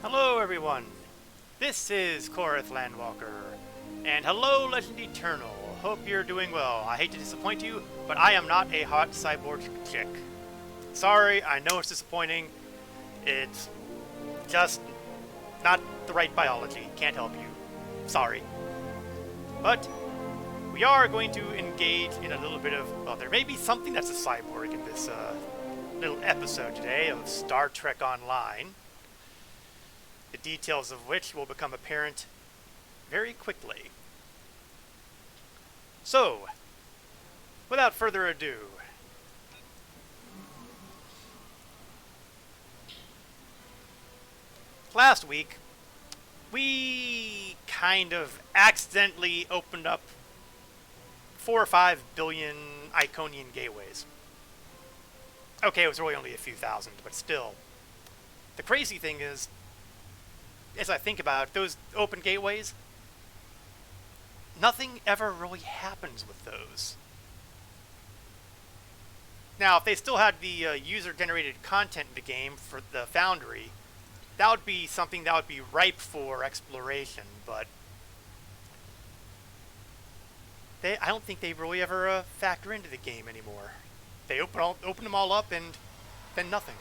Hello everyone, this is Korith Landwalker, and hello Legend Eternal. Hope you're doing well. I hate to disappoint you, but I am not a hot cyborg chick. Sorry, I know it's disappointing. It's just not the right biology. Can't help you. Sorry. But we are going to engage in a little bit of, well, there may be something that's a cyborg in this little episode today of Star Trek Online. The details of which will become apparent very quickly. So, without further ado, last week we kind of accidentally opened up 4 or 5 billion Iconian gateways. Okay, it was really only a few thousand, but still. The crazy thing is, as I think about it, those open gateways, nothing ever really happens with those. Now, if they still had the user-generated content in the game for the Foundry, that would be something that would be ripe for exploration, but I don't think they really ever factor into the game anymore. They open them all up and then nothing.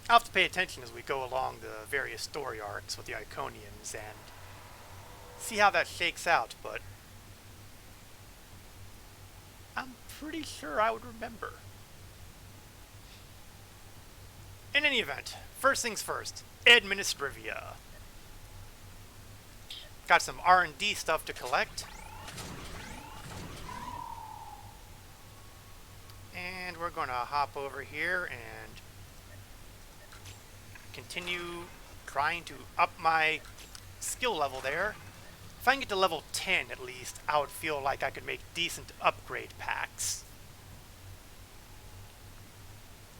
I'll have to pay attention as we go along the various story arcs with the Iconians and see how that shakes out, but I'm pretty sure I would remember. In any event, first things first, Administrivia. Got some R&D stuff to collect. And we're going to hop over here and continue trying to up my skill level there. If I can get to level 10 at least, I would feel like I could make decent upgrade packs.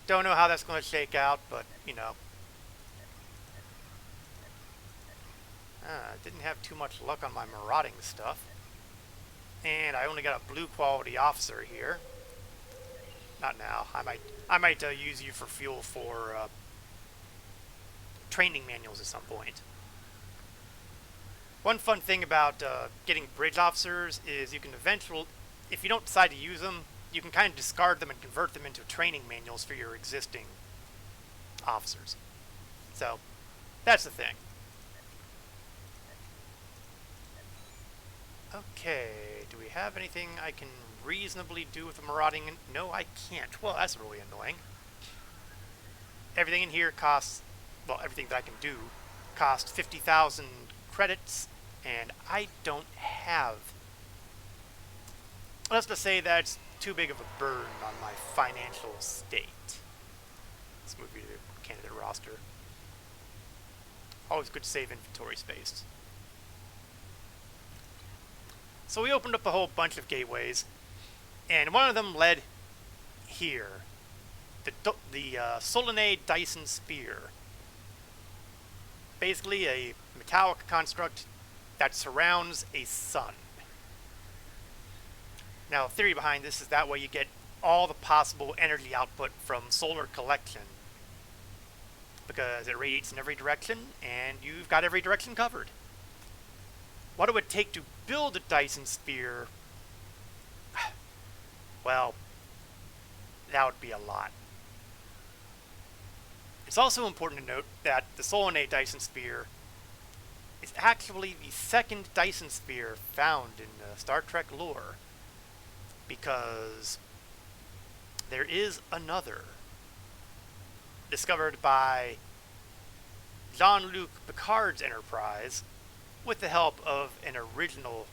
Don't know how that's going to shake out, but, you know. Didn't have too much luck on my marauding stuff. And I only got a blue quality officer here. Not now. I might use you for fuel for training manuals at some point. One fun thing about getting bridge officers is you can eventually, if you don't decide to use them, you can kind of discard them and convert them into training manuals for your existing officers. So, that's the thing. Okay, do we have anything I can reasonably do with the marauding? No, I can't. Well, that's really annoying. Everything in here costs, well, everything that I can do costs 50,000 credits, and I don't have. Let's just say that's too big of a burden on my financial state. Let's move you to the candidate roster. Always good to save inventory space. So we opened up a whole bunch of gateways, and one of them led here. The Solanae Dyson Spear. Basically a metallic construct that surrounds a sun. Now, the theory behind this is that way you get all the possible energy output from solar collection, because it radiates in every direction, and you've got every direction covered. What it would take to build a Dyson Sphere, well, that would be a lot. It's also important to note that the Solanae Dyson Sphere is actually the second Dyson Sphere found in Star Trek lore, because there is another discovered by Jean-Luc Picard's Enterprise with the help of an original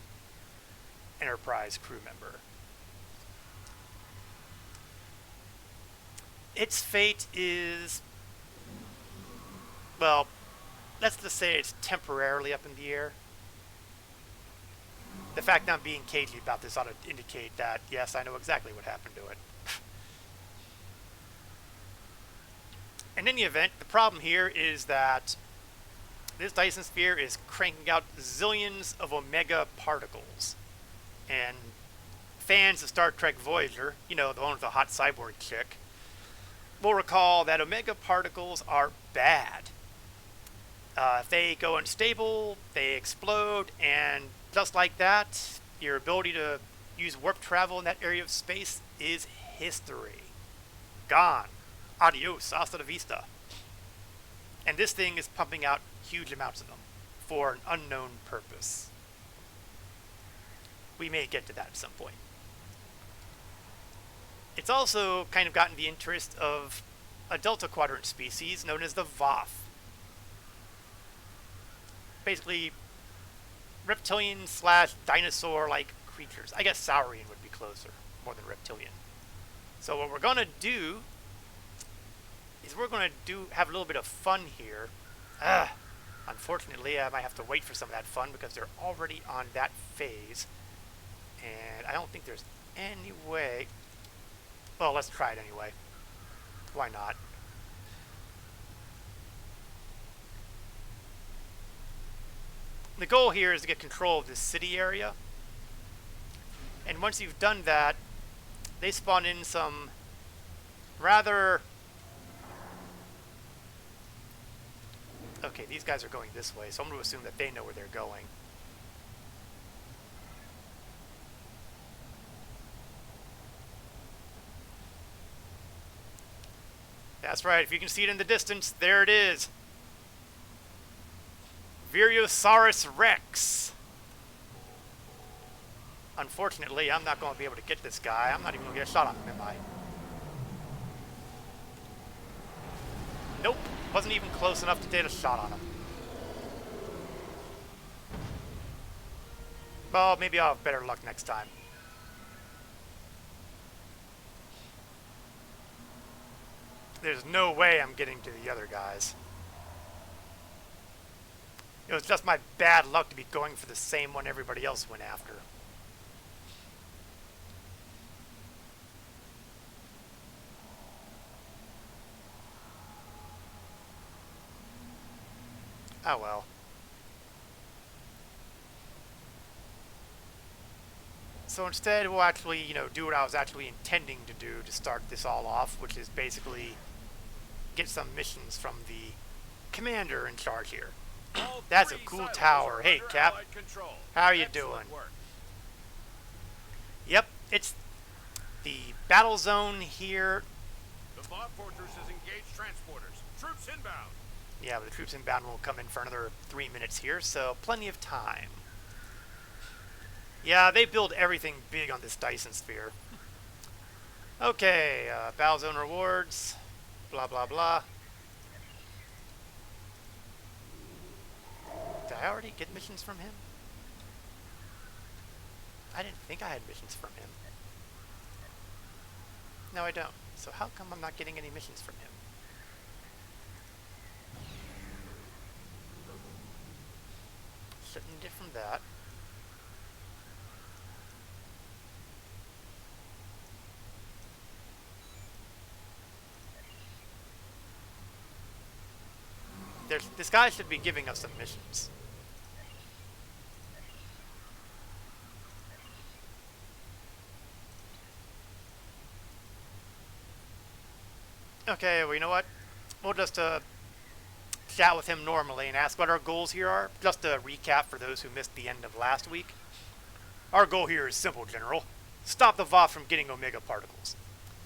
Enterprise crew member. Its fate is, well, let's just say it's temporarily up in the air. The fact that I'm being cagey about this ought to indicate that, yes, I know exactly what happened to it. In any event, the problem here is that this Dyson Sphere is cranking out zillions of omega particles. And fans of Star Trek Voyager, you know, the one with the hot cyborg chick, will recall that omega particles are bad. If they go unstable, they explode, and just like that, your ability to use warp travel in that area of space is history. Gone. Adios, hasta la vista. And this thing is pumping out huge amounts of them for an unknown purpose. We may get to that at some point. It's also kind of gotten the interest of a Delta Quadrant species known as the Voth. Basically, reptilian / dinosaur-like creatures. I guess Saurian would be closer, more than reptilian. So what we're going to do is we're going to have a little bit of fun here. Unfortunately, I might have to wait for some of that fun because they're already on that phase. And I don't think there's any way... Well, let's try it anyway. Why not? The goal here is to get control of this city area. And once you've done that, they spawn in some rather... Okay, these guys are going this way, so I'm going to assume that they know where they're going. That's right, if you can see it in the distance, there it is. Viriosaurus Rex. Unfortunately, I'm not going to be able to get this guy. I'm not even going to get a shot on him, am I? Nope. Wasn't even close enough to get a shot on him. Well, maybe I'll have better luck next time. There's no way I'm getting to the other guys. It was just my bad luck to be going for the same one everybody else went after. Oh well. So instead, we'll actually, do what I was actually intending to do to start this all off, which is basically get some missions from the commander in charge here. That's a cool tower. Hey, Cap. How are you doing? Yep, it's the battle zone here. The Bob Fortress has engaged transporters. Troops inbound. Yeah, but the troops inbound will come in for another 3 minutes here, so plenty of time. Yeah, they build everything big on this Dyson sphere. Okay, battle zone rewards. Blah, blah, blah. Did I already get missions from him? I didn't think I had missions from him. No, I don't. So how come I'm not getting any missions from him? Shouldn't get from that. This guy should be giving us some missions. Okay, well, you know what? We'll just chat with him normally and ask what our goals here are. Just a recap for those who missed the end of last week. Our goal here is simple, General. Stop the Voth from getting Omega particles.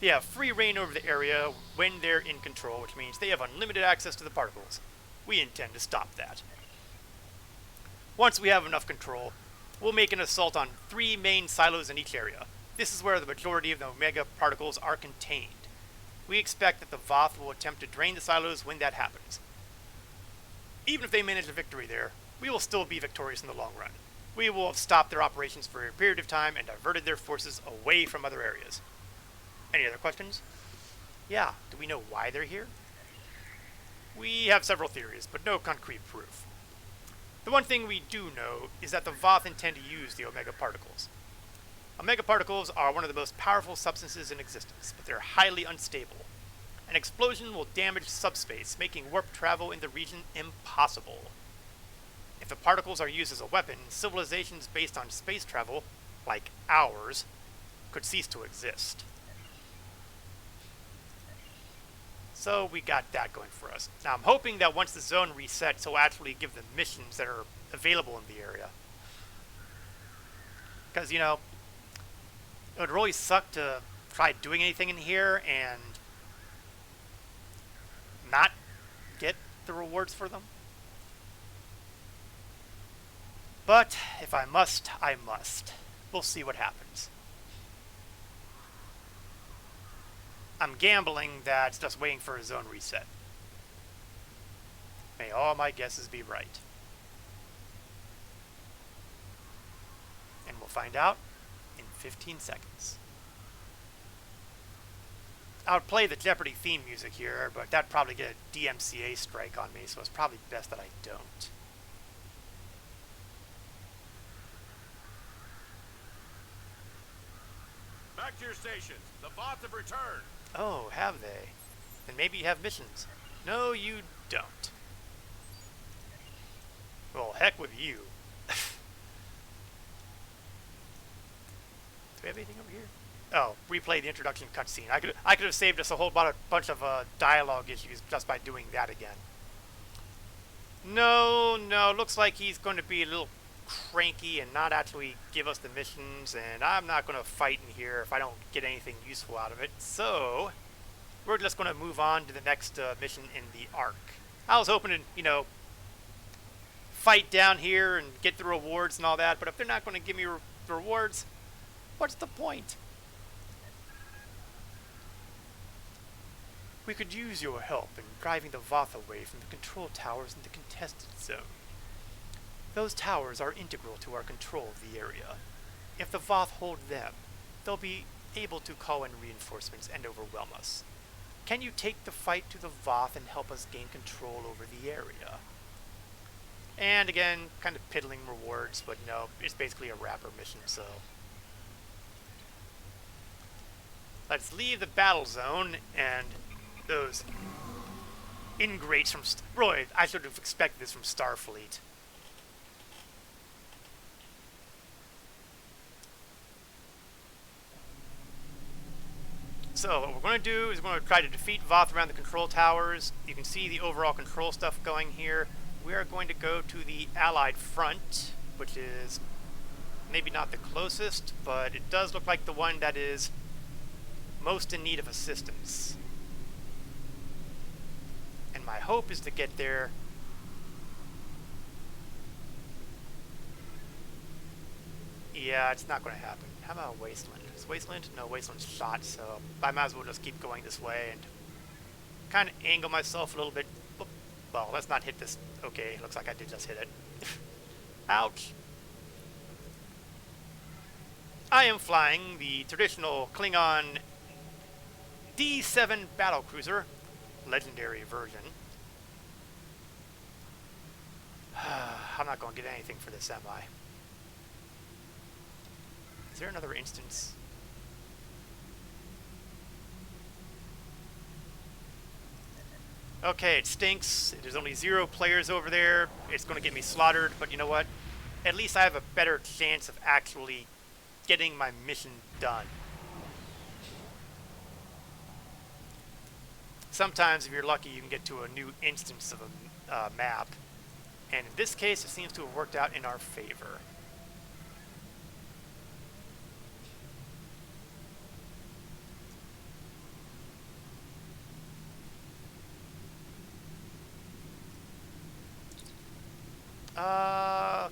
They have free reign over the area when they're in control, which means they have unlimited access to the particles. We intend to stop that. Once we have enough control, we'll make an assault on 3 main silos in each area. This is where the majority of the Omega particles are contained. We expect that the Voth will attempt to drain the silos when that happens. Even if they manage a victory there, we will still be victorious in the long run. We will have stopped their operations for a period of time and diverted their forces away from other areas. Any other questions? Yeah, do we know why they're here? We have several theories, but no concrete proof. The one thing we do know is that the Voth intend to use the Omega particles. Omega particles are one of the most powerful substances in existence, but they're highly unstable. An explosion will damage subspace, making warp travel in the region impossible. If the particles are used as a weapon, civilizations based on space travel, like ours, could cease to exist. So we got that going for us. Now I'm hoping that once the zone resets, it'll actually give the missions that are available in the area. Because, you know, it would really suck to try doing anything in here and not get the rewards for them. But if I must, I must. We'll see what happens. I'm gambling that it's just waiting for a zone reset. May all my guesses be right. And we'll find out in 15 seconds. I would play the Jeopardy theme music here, but that'd probably get a DMCA strike on me, so it's probably best that I don't. Back to your stations. The Voth have returned. Oh, have they? Then maybe you have missions. No, you don't. Well, heck with you. Do we have anything over here? Oh, replay the introduction cutscene. I could have saved us a whole bunch of dialogue issues just by doing that again. No, looks like he's going to be a little cranky and not actually give us the missions, and I'm not going to fight in here if I don't get anything useful out of it. So we're just going to move on to the next mission in the arc. I was hoping to, you know, fight down here and get the rewards and all that, but if they're not going to give me rewards, what's the point? We could use your help in driving the Voth away from the control towers in the contested zone. Those towers are integral to our control of the area. If the Voth hold them, they'll be able to call in reinforcements and overwhelm us. Can you take the fight to the Voth and help us gain control over the area? And again, kind of piddling rewards, but no, it's basically a wrapper mission, so. Let's leave the battle zone and those ingrates from... Roy, I should have expected this from Starfleet. So what we're going to do is we're going to try to defeat Voth around the control towers. You can see the overall control stuff going here. We are going to go to the Allied front, which is maybe not the closest, but it does look like the one that is most in need of assistance. And my hope is to get there yeah, it's not going to happen. How about Wasteland? Is Wasteland? No, Wasteland's shot, so I might as well just keep going this way and kind of angle myself a little bit. Well, let's not hit this. Okay, looks like I did just hit it. Ouch. I am flying the traditional Klingon D7 battlecruiser, legendary version. I'm not going to get anything for this, am I? Is there another instance? Okay, it stinks. There's only 0 players over there. It's going to get me slaughtered, but you know what? At least I have a better chance of actually getting my mission done. Sometimes, if you're lucky, you can get to a new instance of a map. And in this case, it seems to have worked out in our favor.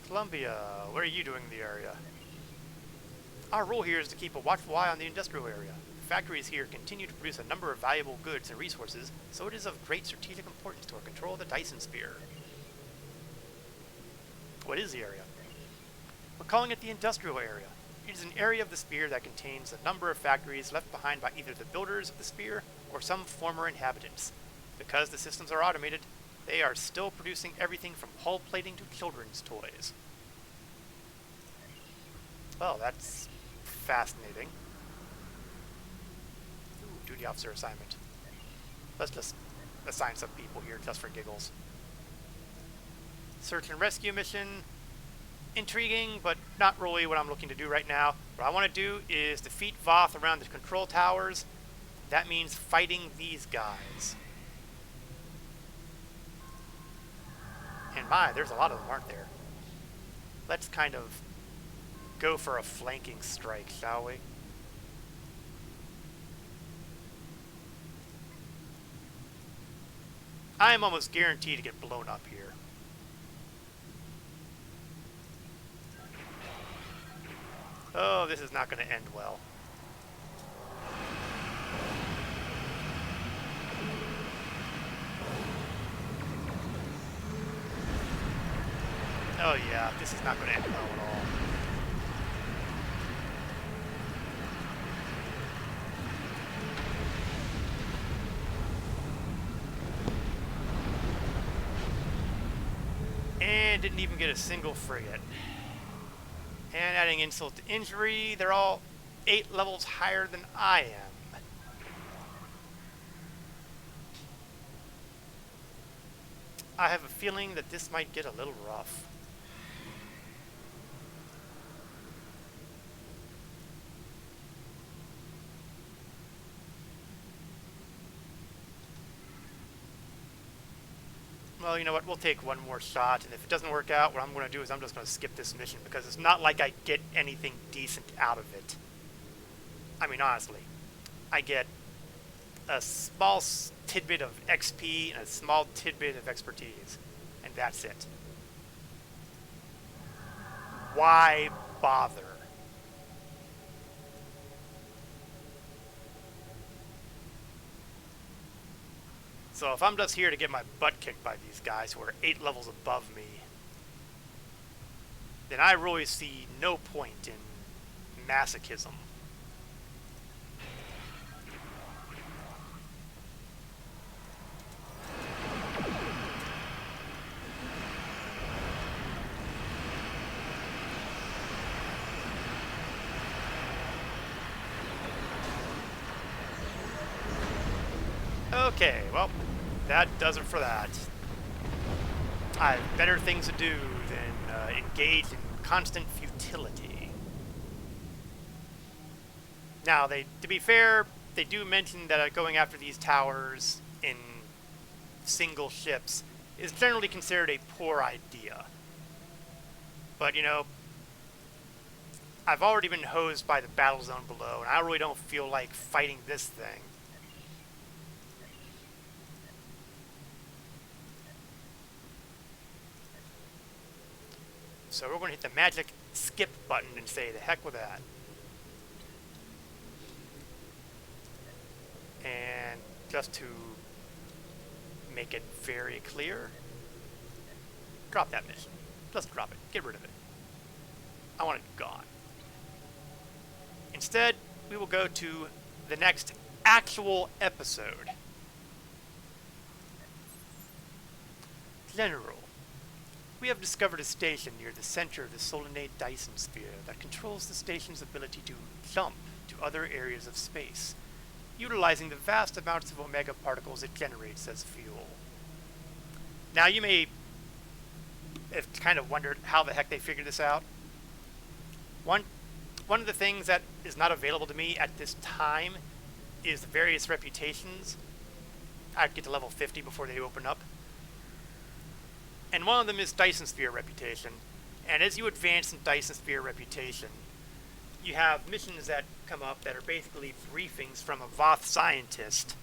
Columbia, what are you doing in the area? Our role here is to keep a watchful eye on the industrial area. The factories here continue to produce a number of valuable goods and resources, so it is of great strategic importance to our control of the Dyson Sphere. What is the area? We're calling it the industrial area. It is an area of the sphere that contains a number of factories left behind by either the builders of the sphere or some former inhabitants. Because the systems are automated, they are still producing everything from hull plating to children's toys. Well, that's fascinating. Ooh, duty officer assignment. Let's just assign some people here just for giggles. Search and rescue mission. Intriguing, but not really what I'm looking to do right now. What I want to do is defeat Voth around the control towers. That means fighting these guys. My, there's a lot of them, aren't there? Let's kind of go for a flanking strike, shall we? I am almost guaranteed to get blown up here. Oh, this is not going to end well. Oh yeah, this is not going to end well at all. And didn't even get a single frigate. And adding insult to injury, they're all 8 levels higher than I am. I have a feeling that this might get a little rough. Well, you know what, we'll take one more shot, and if it doesn't work out, what I'm going to do is I'm just going to skip this mission, because it's not like I get anything decent out of it. I mean, honestly, I get a small tidbit of XP and a small tidbit of expertise, and that's it. Why bother? So if I'm just here to get my butt kicked by these guys who are 8 levels above me, then I really see no point in masochism. Okay, well, that does it for that. I have better things to do than engage in constant futility. Now, to be fair, they do mention that going after these towers in single ships is generally considered a poor idea. But, you know, I've already been hosed by the battle zone below, and I really don't feel like fighting this thing. So we're going to hit the magic skip button and say, the heck with that. And just to make it very clear, drop that mission. Just drop it. Get rid of it. I want it gone. Instead, we will go to the next actual episode. General. We have discovered a station near the center of the Solanae Dyson sphere that controls the station's ability to jump to other areas of space, utilizing the vast amounts of omega particles it generates as fuel. Now, you may have kind of wondered how the heck they figured this out. One of the things that is not available to me at this time is the various reputations. I'd get to level 50 before they open up. And one of them is Dyson Sphere Reputation. And as you advance in Dyson Sphere Reputation, you have missions that come up that are basically briefings from a Voth scientist.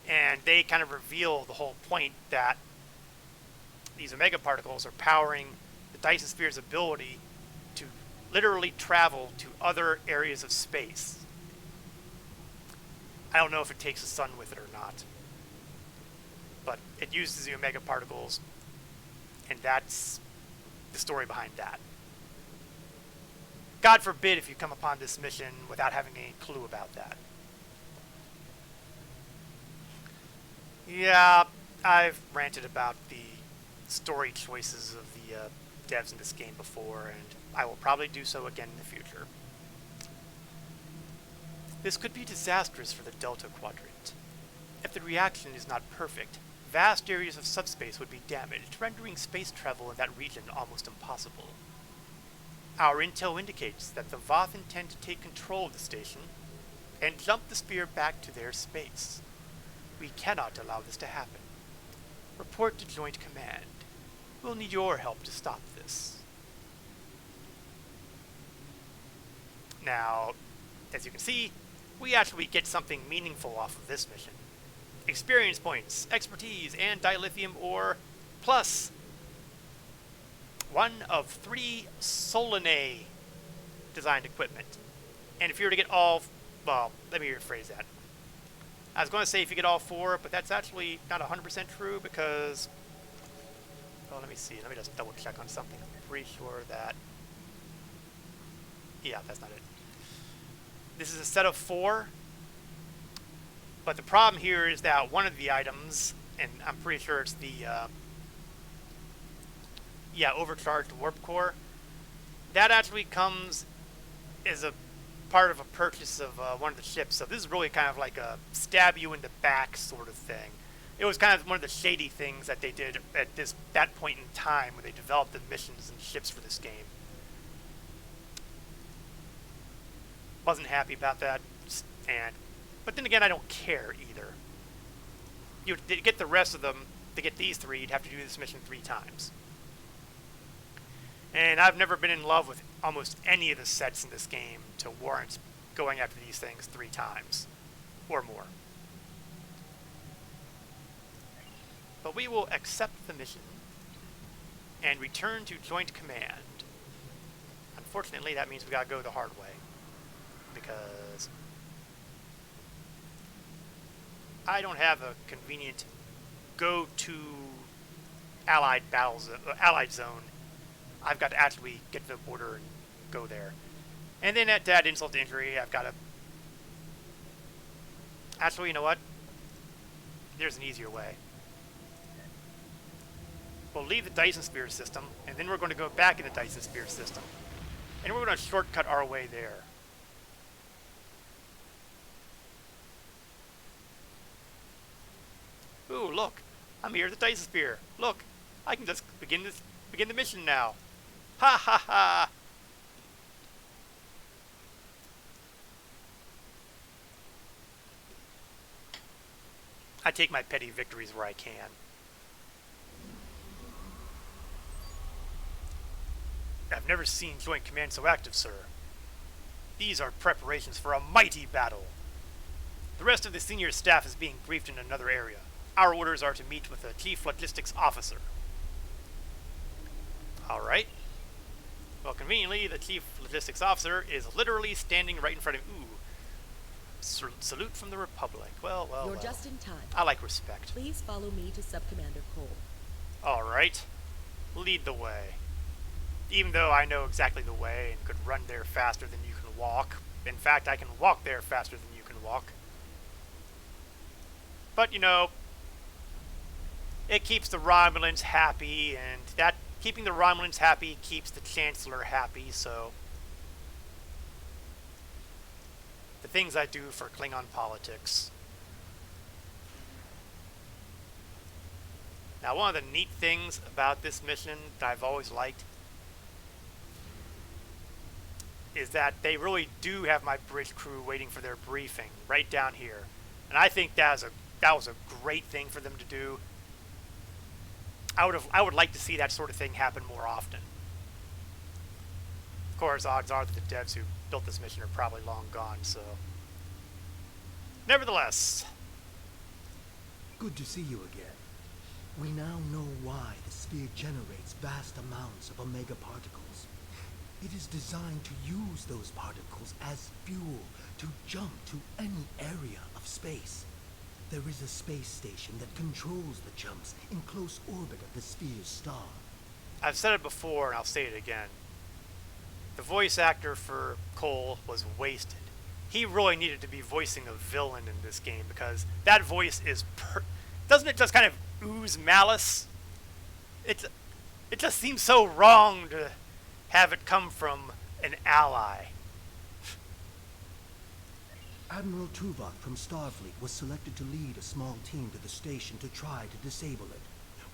And they kind of reveal the whole point that these omega particles are powering the Dyson Sphere's ability to literally travel to other areas of space. I don't know if it takes the sun with it or not. But it uses the omega particles. And that's the story behind that. God forbid if you come upon this mission without having any clue about that. Yeah, I've ranted about the story choices of the devs in this game before, and I will probably do so again in the future. This could be disastrous for the Delta Quadrant. If the reaction is not perfect, vast areas of subspace would be damaged, rendering space travel in that region almost impossible. Our intel indicates that the Voth intend to take control of the station and jump the sphere back to their space. We cannot allow this to happen. Report to Joint Command. We'll need your help to stop this. Now, as you can see, we actually get something meaningful off of this mission. Experience points, expertise, and dilithium ore, plus 1 of 3 Solanae designed equipment. And if you were to get all, well, let me rephrase that. I was going to say if you get all 4, but that's actually not 100% true because, well, let me see. Let me just double check on something. I'm pretty sure that, yeah, that's not it. This is a set of 4, but the problem here is that one of the items, and I'm pretty sure it's the, overcharged warp core, that actually comes as a part of a purchase of one of the ships. So this is really kind of like a stab you in the back sort of thing. It was kind of one of the shady things that they did at that point in time when they developed the missions and ships for this game. Wasn't happy about that, but then again, I don't care either. To get the rest of them, to get these 3, you'd have to do this mission 3 times. And I've never been in love with almost any of the sets in this game to warrant going after these things 3 times or more. But we will accept the mission and return to Joint Command. Unfortunately, that means we gotta go the hard way, because I don't have a convenient go-to Allied zone. I've got to actually get to the border and go there. And then at that insult to injury, I've got to... Actually, you know what? There's an easier way. We'll leave the Dyson Sphere system, and then we're going to go back in the Dyson Sphere system. And we're going to shortcut our way there. Ooh, look! I'm here at the Dyson Sphere. Look! I can just begin the mission now. Ha ha ha! I take my petty victories where I can. I've never seen Joint Command so active, sir. These are preparations for a mighty battle. The rest of the senior staff is being briefed in another area. Our orders are to meet with the Chief Logistics Officer. Alright. Well, conveniently, the Chief Logistics Officer is literally standing right in front of... Ooh. Salute from the Republic. Well. You're just in time. I like respect. Please follow me to Subcommander Cole. Alright. Lead the way. Even though I know exactly the way and could run there faster than you can walk. In fact, I can walk there faster than you can walk. But, you know, it keeps the Romulans happy, and that keeping the Romulans happy keeps the Chancellor happy, so... The things I do for Klingon politics. Now, one of the neat things about this mission that I've always liked is that they really do have my bridge crew waiting for their briefing right down here. And I think that was a great thing for them to do. I would like to see that sort of thing happen more often. Of course, odds are that the devs who built this mission are probably long gone, so... Nevertheless... Good to see you again. We now know why the sphere generates vast amounts of omega particles. It is designed to use those particles as fuel to jump to any area of space. There is a space station that controls the jumps in close orbit of the sphere's star. I've said it before, and I'll say it again. The voice actor for Cole was wasted. He really needed to be voicing a villain in this game, because that voice is doesn't it just kind of ooze malice? It just seems so wrong to have it come from an ally. Admiral Tuvok from Starfleet was selected to lead a small team to the station to try to disable it.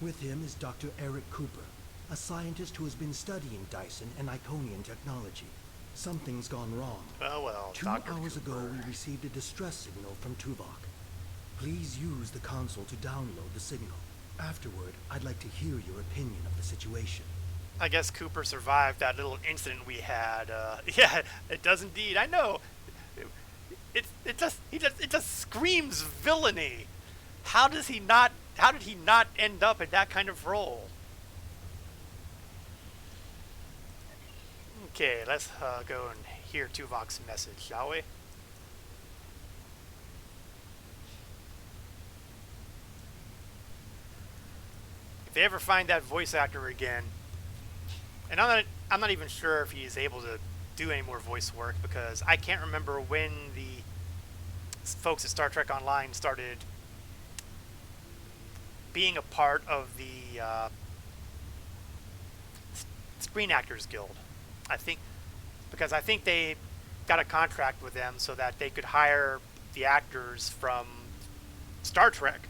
With him is Dr. Eric Cooper, a scientist who has been studying Dyson and Iconian technology. Something's gone wrong. Well, 2 hours ago, we received a distress signal from Tuvok. Please use the console to download the signal. Afterward, I'd like to hear your opinion of the situation. I guess Cooper survived that little incident we had. Yeah, it does indeed. I know. It just screams villainy. How did he not end up in that kind of role? Okay, let's go and hear Tuvok's message, shall we? If they ever find that voice actor again, and I'm not even sure if he's able to do any more voice work, because I can't remember when the folks at Star Trek Online started being a part of the Screen Actors Guild. I think they got a contract with them so that they could hire the actors from Star Trek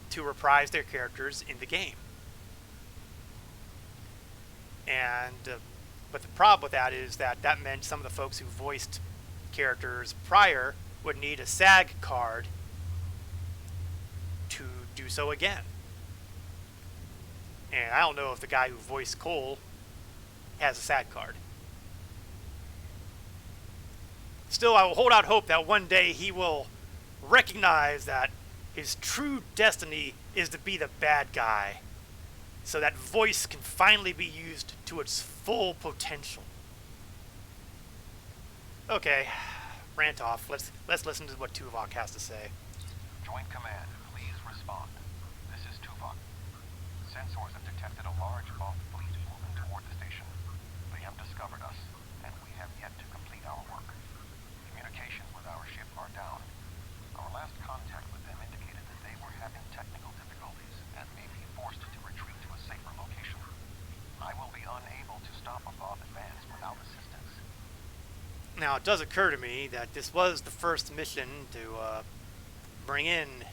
to reprise their characters in the game. And but the problem with that is that meant some of the folks who voiced characters prior would need a SAG card to do so again. And I don't know if the guy who voiced Cole has a SAG card. Still, I will hold out hope that one day he will recognize that his true destiny is to be the bad guy, so that voice can finally be used to its full potential. Okay, rant off. Let's listen to what Tuvok has to say. Joint Command, please respond. This is Tuvok. Sensors have detected a large Voth fleet moving toward the station. They have discovered us, and we have yet to complete our work. Communications with our ship are down. Our last contact with them indicated that they were having technical difficulties and may be forced to retreat to a safer location. I will be unable to stop a Voth advance without assistance. Now, it does occur to me that this was the first mission to bring in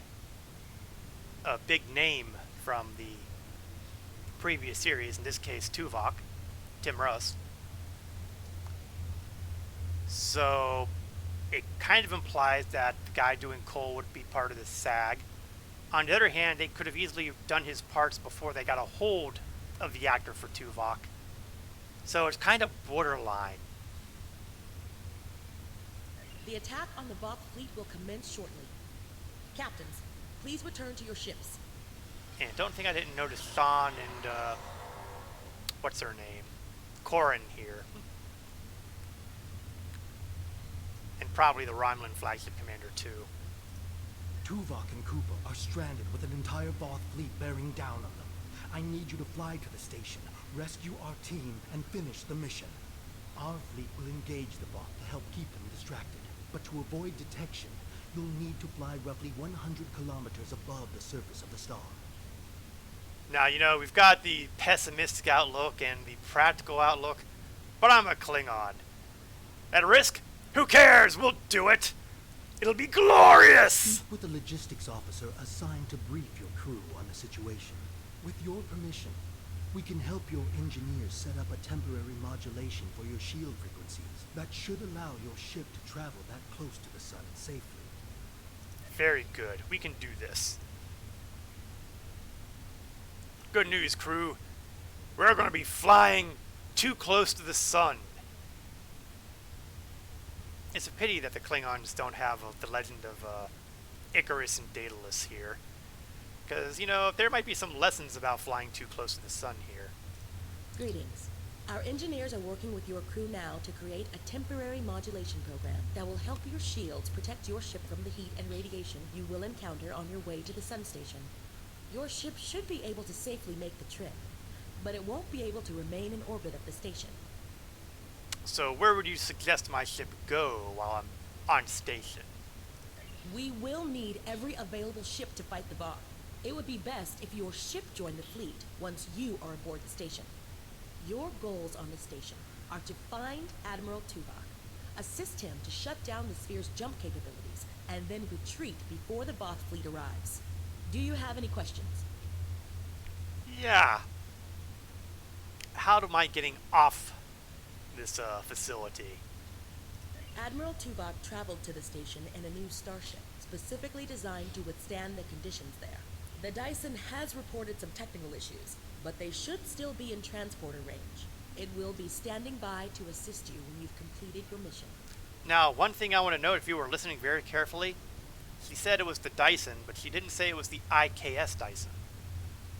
a big name from the previous series, in this case Tuvok, Tim Russ. So it kind of implies that the guy doing Cole would be part of the SAG. On the other hand, they could have easily done his parts before they got a hold of the actor for Tuvok. So it's kind of borderline. The attack on the Voth fleet will commence shortly. Captains, please return to your ships. And don't think I didn't notice Sean and, what's her name? Corin here. And probably the Romulan flagship commander, too. Tuvok and Cooper are stranded with an entire Voth fleet bearing down on them. I need you to fly to the station, rescue our team, and finish the mission. Our fleet will engage the Voth to help keep them distracted. But to avoid detection, you'll need to fly roughly 100 kilometers above the surface of the star. Now, you know, we've got the pessimistic outlook and the practical outlook, but I'm a Klingon. At risk? Who cares? We'll do it! It'll be glorious! Speak with the logistics officer assigned to brief your crew on the situation. With your permission, we can help your engineers set up a temporary modulation for your shield frequencies that should allow your ship to travel that close to the sun safely. Very good. We can do this. Good news, crew. We're going to be flying too close to the sun. It's a pity that the Klingons don't have the legend of Icarus and Daedalus here. Because, you know, there might be some lessons about flying too close to the sun here. Greetings. Our engineers are working with your crew now to create a temporary modulation program that will help your shields protect your ship from the heat and radiation you will encounter on your way to the sun station. Your ship should be able to safely make the trip, but it won't be able to remain in orbit of the station. So where would you suggest my ship go while I'm on station? We will need every available ship to fight the Voth. It would be best if your ship joined the fleet once you are aboard the station. Your goals on the station are to find Admiral Tuvok, assist him to shut down the sphere's jump capabilities, and then retreat before the Voth fleet arrives. Do you have any questions? Yeah. How am I getting off this facility? Admiral Tuvok traveled to the station in a new starship, specifically designed to withstand the conditions there. The Dyson has reported some technical issues, but they should still be in transporter range. It will be standing by to assist you when you've completed your mission. Now, one thing I want to note, if you were listening very carefully, she said it was the Dyson, but she didn't say it was the IKS Dyson.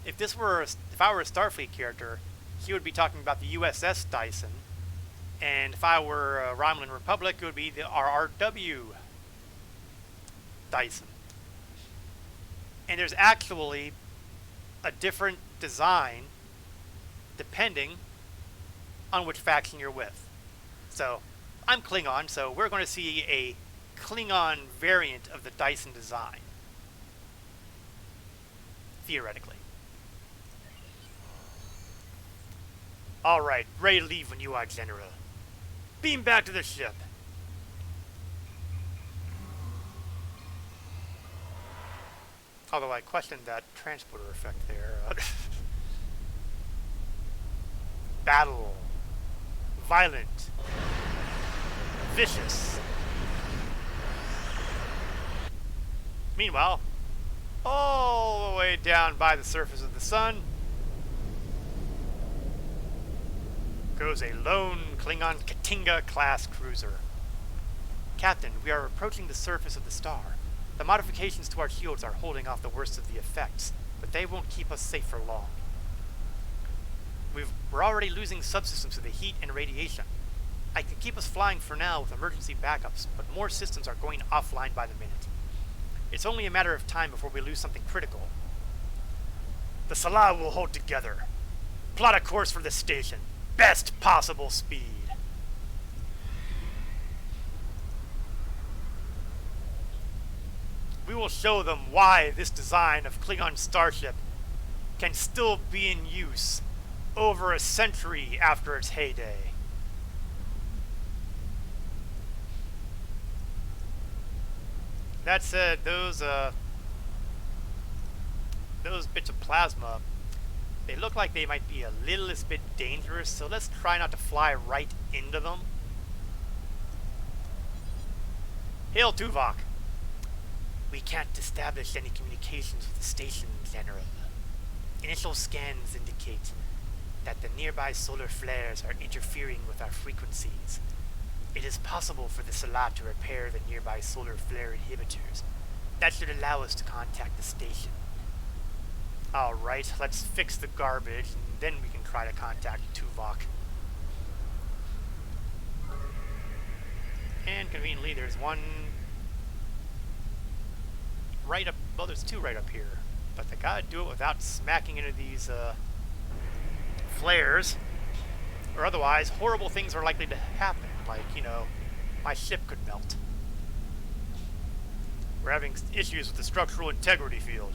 If I were a Starfleet character, she would be talking about the USS Dyson, and if I were a Romulan Republic, it would be the RRW Dyson. And there's actually a different design depending on which faction you're with. So, I'm Klingon, so we're going to see a Klingon variant of the Dyson design. Theoretically. Alright, ready to leave when you are, General. Beam back to the ship. Although I questioned that transporter effect there. Battle. Violent. Vicious. Meanwhile, all the way down by the surface of the sun goes a lone Klingon Katinga-class cruiser. Captain, we are approaching the surface of the star. The modifications to our shields are holding off the worst of the effects, but they won't keep us safe for long. We're already losing subsystems to the heat and radiation. I can keep us flying for now with emergency backups, but more systems are going offline by the minute. It's only a matter of time before we lose something critical. The Salah will hold together. Plot a course for the station. Best possible speed. We will show them why this design of Klingon starship can still be in use over a century after its heyday. That said, those bits of plasma, they look like they might be a little bit dangerous, so let's try not to fly right into them. Hail Tuvok! We can't establish any communications with the station, General. Initial scans indicate that the nearby solar flares are interfering with our frequencies. It is possible for the Salah to repair the nearby solar flare inhibitors. That should allow us to contact the station. Alright, let's fix the garbage, and then we can try to contact Tuvok. And conveniently, there's one right up, well, there's two right up here. But they gotta do it without smacking into these, flares. Or otherwise, horrible things are likely to happen. Like, you know, my ship could melt. We're having issues with the structural integrity field.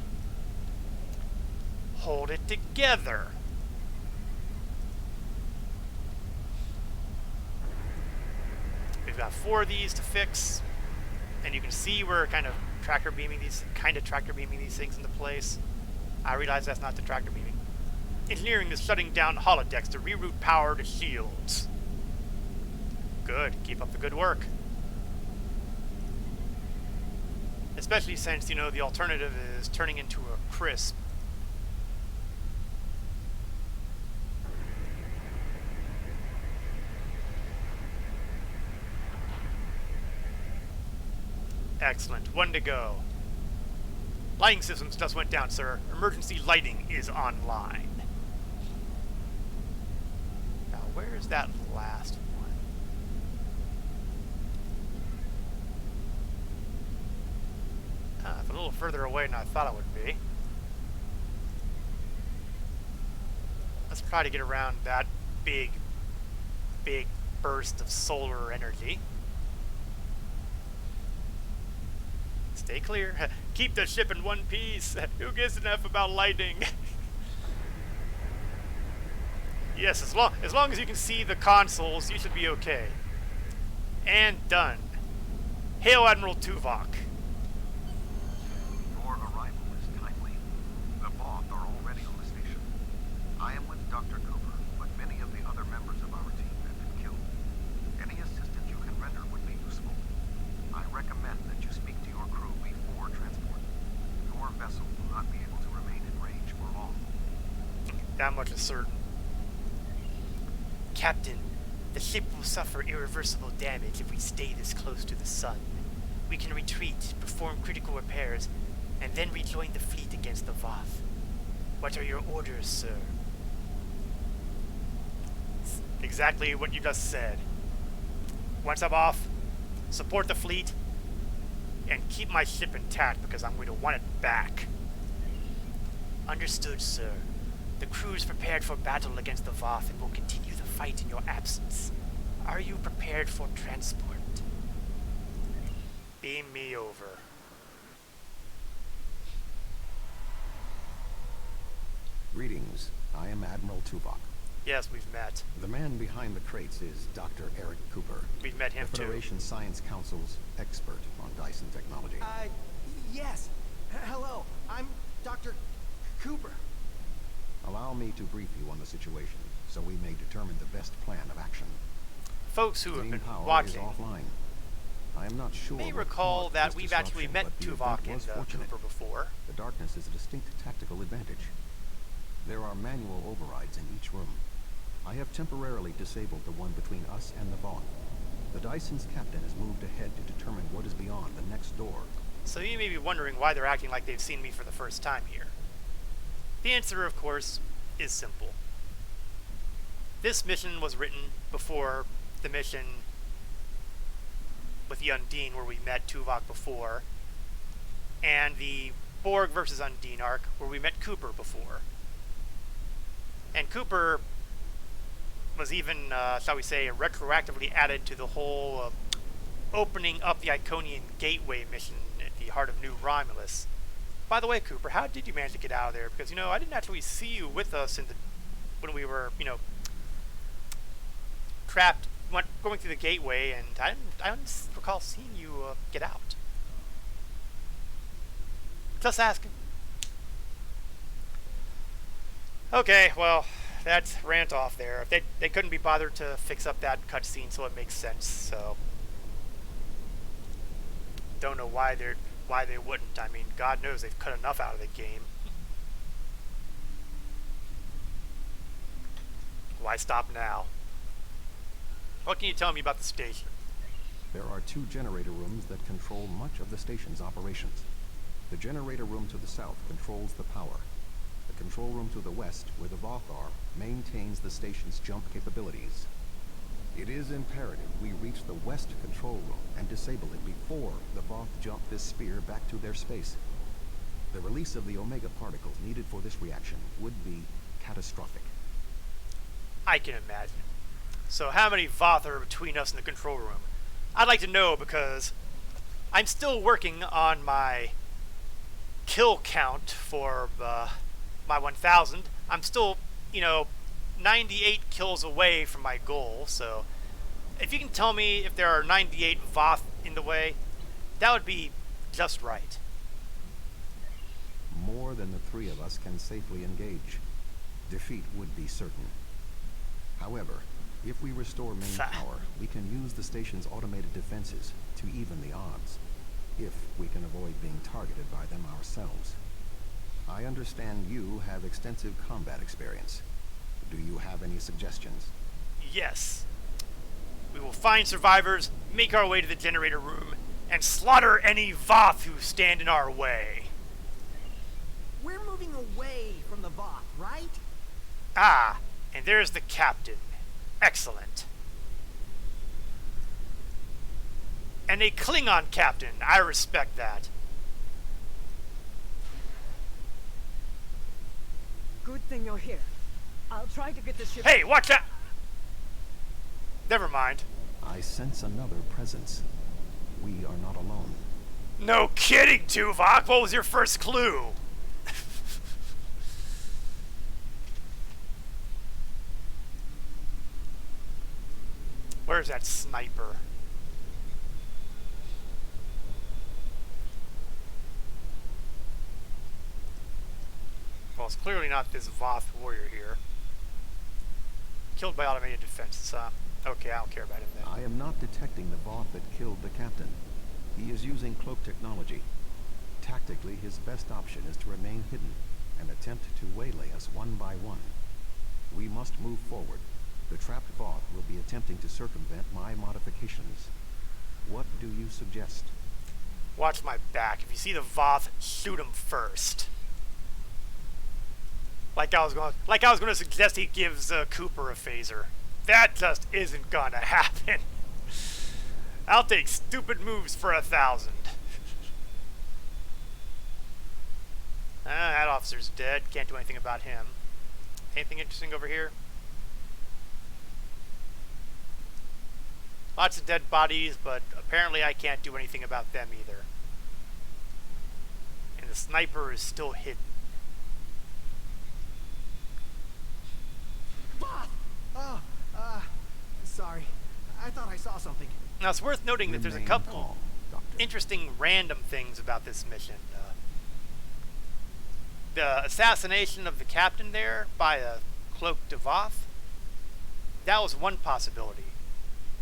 Hold it together. We've got 4 of these to fix. And you can see we're kind of tractor beaming these things into place. I realize that's not the tractor beaming. Engineering is shutting down holodecks to reroute power to shields. Good. Keep up the good work. Especially since, you know, the alternative is turning into a crisp. Excellent. 1 to go. Lighting systems just went down, sir. Emergency lighting is online. Now, where's that last one? It's a little further away than I thought it would be. Let's try to get around that big burst of solar energy. Stay clear. Keep the ship in one piece. Who gives an F about lighting? Yes, as long as you can see the consoles, you should be okay. And done. Hail Admiral Tuvok. Your arrival is timely. The Voth are already on the station. I am with Dr. Cooper, but many of the other members of our team have been killed. Any assistance you can render would be useful. I recommend that you speak to your crew before transport. Your vessel will not be able to That much is certain. Captain, the ship will suffer irreversible damage if we stay this close to the sun. We can retreat, perform critical repairs, and then rejoin the fleet against the Voth. What are your orders, sir? Exactly what you just said. Once I'm off, support the fleet, and keep my ship intact because I'm going to want it back. Understood, sir. The crew is prepared for battle against the Voth and will continue the fight in your absence. Are you prepared for transport? Beam me over. Greetings. I am Admiral Tuvok. Yes, we've met. The man behind the crates is Dr. Eric Cooper. We've met him the too. Federation Science Council's expert on Dyson technology. Yes. Hello, I'm Dr. Cooper. Allow me to brief you on the situation, so we may determine the best plan of action. Folks who have Main been power watching is offline. I am not sure may what recall caused that this we've actually disruption, met but the Tuvok event and was fortunate. Cooper before. The darkness is a distinct tactical advantage. There are manual overrides in each room. I have temporarily disabled the one between us and the Voth. The Dyson's captain has moved ahead to determine what is beyond the next door. So you may be wondering why they're acting like they've seen me for the first time here. The answer, of course, is simple. This mission was written before the mission with the Undine, where we met Tuvok before, and the Borg versus Undine arc, where we met Cooper before. And Cooper was even, shall we say, retroactively added to the whole opening up the Iconian Gateway mission at the heart of New Romulus. By the way, Cooper, how did you manage to get out of there? Because, you know, I didn't actually see you with us in the when we were, you know, trapped, going through the gateway, and I don't recall seeing you get out. Just asking. Okay, well, that's rant off there. They couldn't be bothered to fix up that cutscene, so it makes sense. So don't know why they wouldn't. I mean, God knows they've cut enough out of the game. Why stop now? What can you tell me about the station? There are 2 generator rooms that control much of the station's operations. The generator room to the south controls the power. The control room to the west, where the Voth are, maintains the station's jump capabilities. It is imperative we reach the west control room and disable it before the Voth jump this sphere back to their space. The release of the Omega particles needed for this reaction would be catastrophic. I can imagine. So how many Voth are between us and the control room? I'd like to know, because I'm still working on my kill count for my 1000. I'm still, 98 kills away from my goal, so if you can tell me if there are 98 Voth in the way, that would be just right. More than the 3 of us can safely engage. Defeat would be certain. However, if we restore main power, we can use the station's automated defenses to even the odds, if we can avoid being targeted by them ourselves. I understand you have extensive combat experience. Do you have any suggestions? Yes. We will find survivors, make our way to the generator room, and slaughter any Voth who stand in our way. We're moving away from the Voth, right? Ah, and there's the captain. Excellent. And a Klingon captain. I respect that. Good thing you're here. I'll try to get the ship... Hey, watch out! Never mind. I sense another presence. We are not alone. No kidding, Tuvok! What was your first clue? Where's that sniper? Well, it's clearly not this Voth warrior here. Killed by automated defenses, huh? Okay, I don't care about him then. I am not detecting the Voth that killed the captain. He is using cloak technology. Tactically, his best option is to remain hidden and attempt to waylay us one by one. We must move forward. The trapped Voth will be attempting to circumvent my modifications. What do you suggest? Watch my back. If you see the Voth, shoot him first. Like I was going to suggest he gives Cooper a phaser. That just isn't gonna happen. I'll take stupid moves for 1,000. That officer's dead. Can't do anything about him. Anything interesting over here? Lots of dead bodies, but apparently I can't do anything about them either. And the sniper is still hidden. Sorry. I thought I saw something. Now it's worth noting that there's a Remain couple calm, Doctor. interesting random things about this mission. The assassination of the captain there by a cloaked Voth, that was one possibility.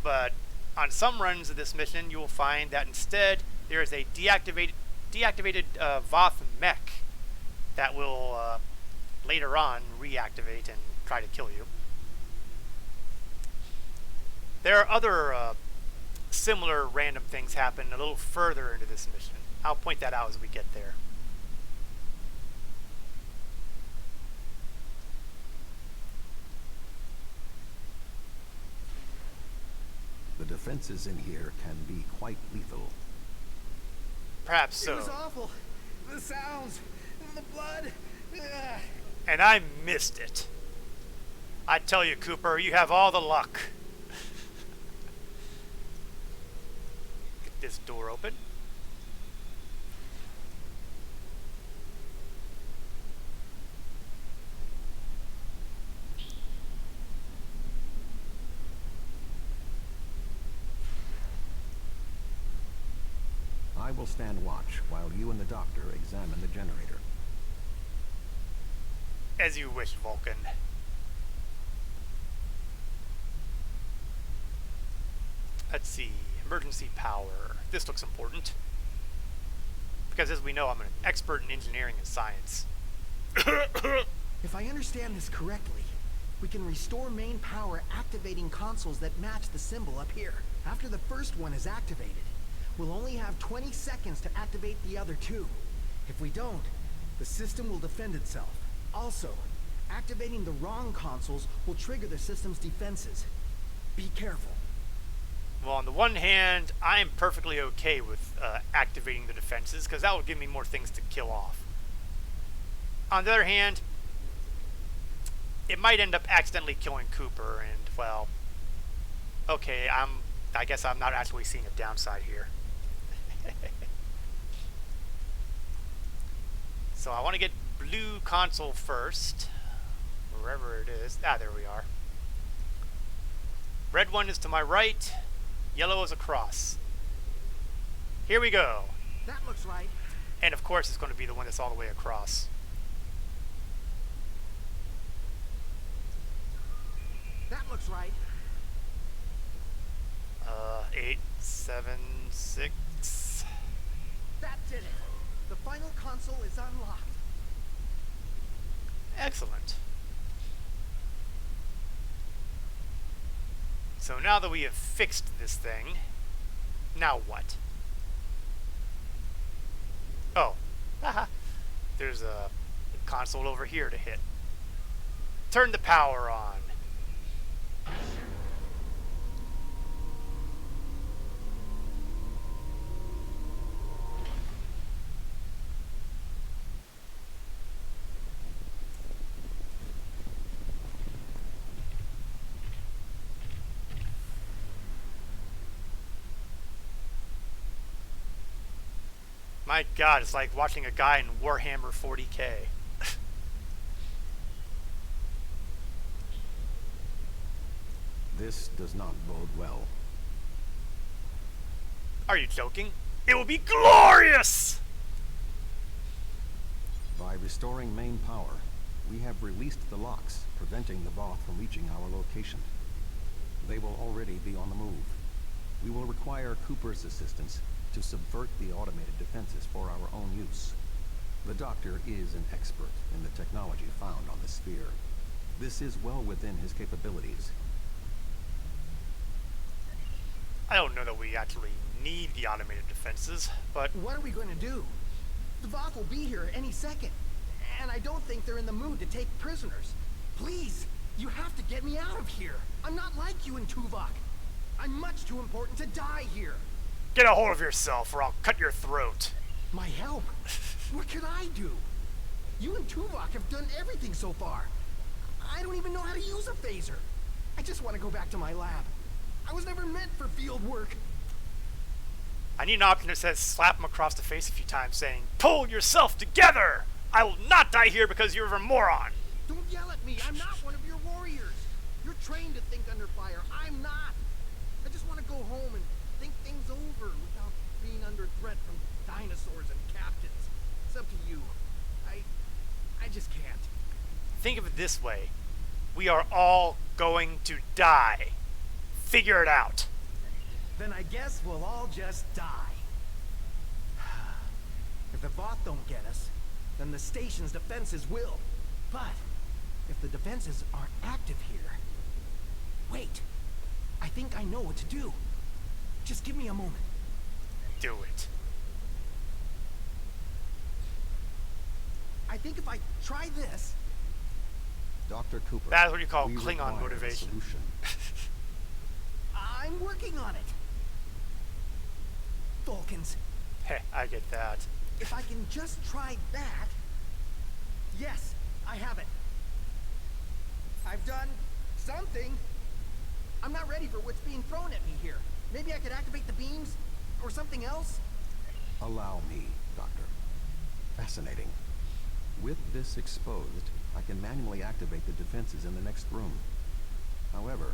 But on some runs of this mission, you will find that instead there is a deactivated Voth mech that will later on reactivate and try to kill you. There are other similar random things happen a little further into this mission. I'll point that out as we get there. The defenses in here can be quite lethal. Perhaps so. It was awful. The sounds, the blood. Ugh. And I missed it. I tell you, Cooper, you have all the luck. Get this door open. I will stand watch while you and the doctor examine the generator. As you wish, Vulcan. Let's see. Emergency power. This looks important. Because as we know, I'm an expert in engineering and science. If I understand this correctly, we can restore main power activating consoles that match the symbol up here. After the first one is activated, we'll only have 20 seconds to activate the other two. If we don't, the system will defend itself. Also, activating the wrong consoles will trigger the system's defenses. Be careful. Well, on the one hand, I am perfectly okay with activating the defenses, because that will give me more things to kill off. On the other hand, it might end up accidentally killing Cooper, and, well, okay, I guess I'm not actually seeing a downside here. So I want to get blue console first, wherever it is. Ah, there we are. Red one is to my right, yellow is across. Here we go. That looks right. And of course it's going to be the one that's all the way across. That looks right. 8, 7, 6. That did it. The final console is unlocked. Excellent. So now that we have fixed this thing, now what? Oh, haha. There's a console over here to hit. Turn the power on. My God, it's like watching a guy in Warhammer 40K. This does not bode well. Are you joking? It will be glorious! By restoring main power, we have released the locks, preventing the Voth from reaching our location. They will already be on the move. We will require Cooper's assistance to subvert the automated defenses for our own use. The doctor is an expert in the technology found on the sphere. This is well within his capabilities. I don't know that we actually need the automated defenses, but What are we going to do? The Voth will be here any second. And I don't think they're in the mood to take prisoners. Please, you have to get me out of here. I'm not like you and Tuvok. I'm much too important to die here. get a hold of yourself or I'll cut your throat. My help? What could I do? You and Tuvok have done everything so far. I don't even know how to use a phaser. I just want to go back to my lab. I was never meant for field work. I need an option that says slap him across the face a few times saying, pull yourself together! I will not die here because you're a moron! Don't yell at me. I'm not one of your warriors. You're trained to think under fire. I'm not. I just want to go home and think things over without being under threat from dinosaurs and captains. It's up to you. I just can't. Think of it this way. We are all going to die. Figure it out. Then I guess we'll all just die. If the Voth don't get us, then the station's defenses will. But if the defenses aren't active here... Wait. I think I know what to do. Just give me a moment. Do it. I think if I try this... Dr. Cooper. That is what you call we Klingon require a motivation. solution. I'm working on it. Vulcans, Heh, I get that. if I can just try that... Yes, I have it. I've done something. I'm not ready for what's being thrown at me here. Maybe I could activate the beams? Or something else? Allow me, Doctor. Fascinating. With this exposed, I can manually activate the defenses in the next room. However,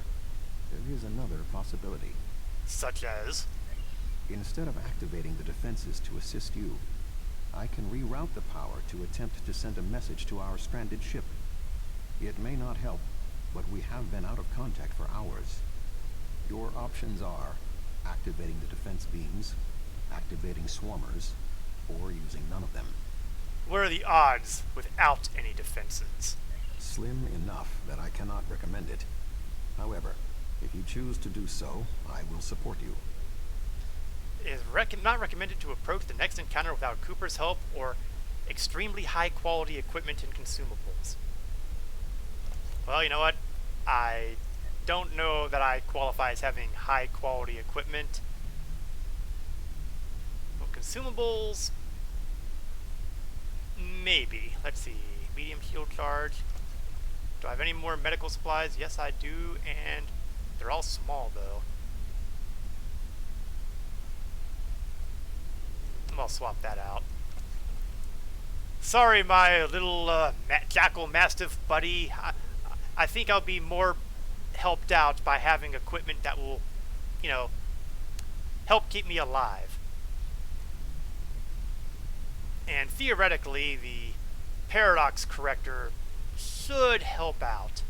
there is another possibility. Such as? Instead of activating the defenses to assist you, I can reroute the power to attempt to send a message to our stranded ship. It may not help, but we have been out of contact for hours. Your options are activating the defense beams, activating swarmers, or using none of them. What are the odds without any defenses? Slim enough that I cannot recommend it. However, if you choose to do so, I will support you. It is not recommended to approach the next encounter without Cooper's help or extremely high quality equipment and consumables. Well, you know what? I don't know that I qualify as having high quality equipment. Well, consumables, maybe. Let's see. Medium shield charge. Do I have any more medical supplies? Yes, I do, and they're all small, though. I'll swap that out. Sorry, my little jackal mastiff buddy. I think I'll be more helped out by having equipment that will, you know, help keep me alive. And theoretically, the paradox corrector should help out.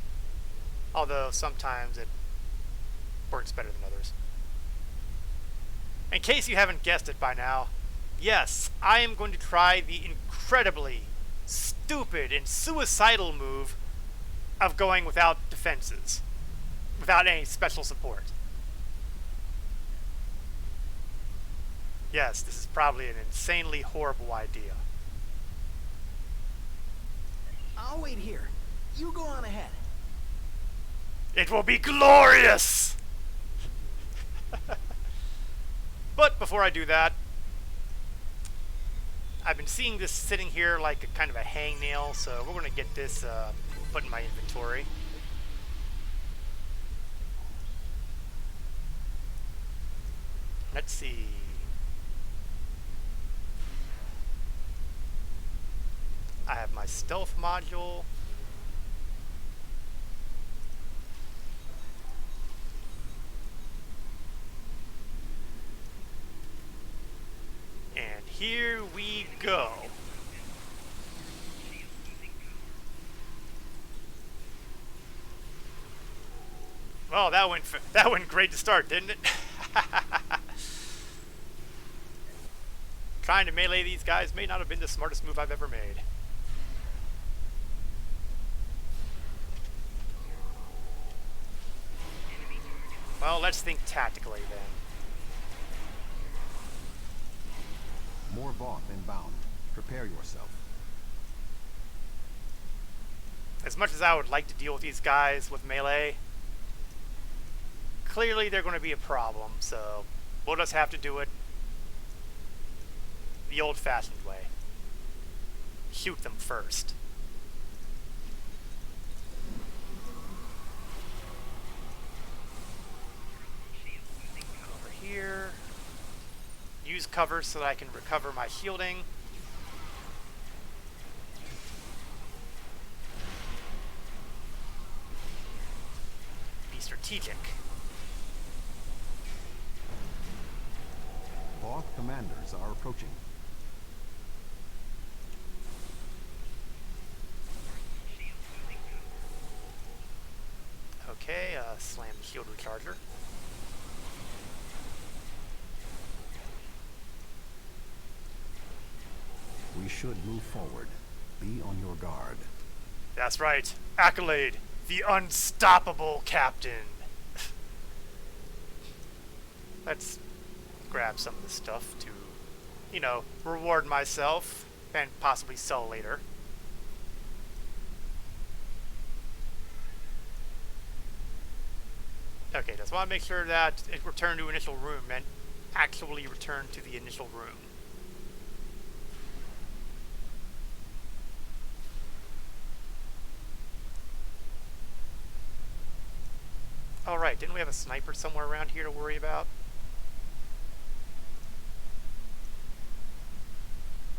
Although sometimes it works better than others. In case you haven't guessed it by now, yes, I am going to try the incredibly stupid and suicidal move of going without defenses, without any special support. Yes, this is probably an insanely horrible idea. I'll wait here. You go on ahead. It will be glorious! But before I do that, I've been seeing this sitting here like a kind of a hangnail, so we're going to get this put in my inventory. Let's see. I have my stealth module. And here we go. Well, that went great to start, didn't it? Trying to melee these guys may not have been the smartest move I've ever made. let's think tactically then. More Voth inbound. Prepare yourself. As much as I would like to deal with these guys with melee, clearly they're going to be a problem, so we'll just have to do it the old-fashioned way. Shoot them first. Over here. Use cover so that I can recover my shielding. Be strategic. Voth commanders are approaching. Okay, slam the shield recharger. We should move forward. Be on your guard. That's right. Accolade, the unstoppable captain. Let's grab some of the stuff to, you know, reward myself and possibly sell later. Okay, just want to make sure that it returned to initial room and actually returned to the initial room. Alright, didn't we have a sniper somewhere around here to worry about?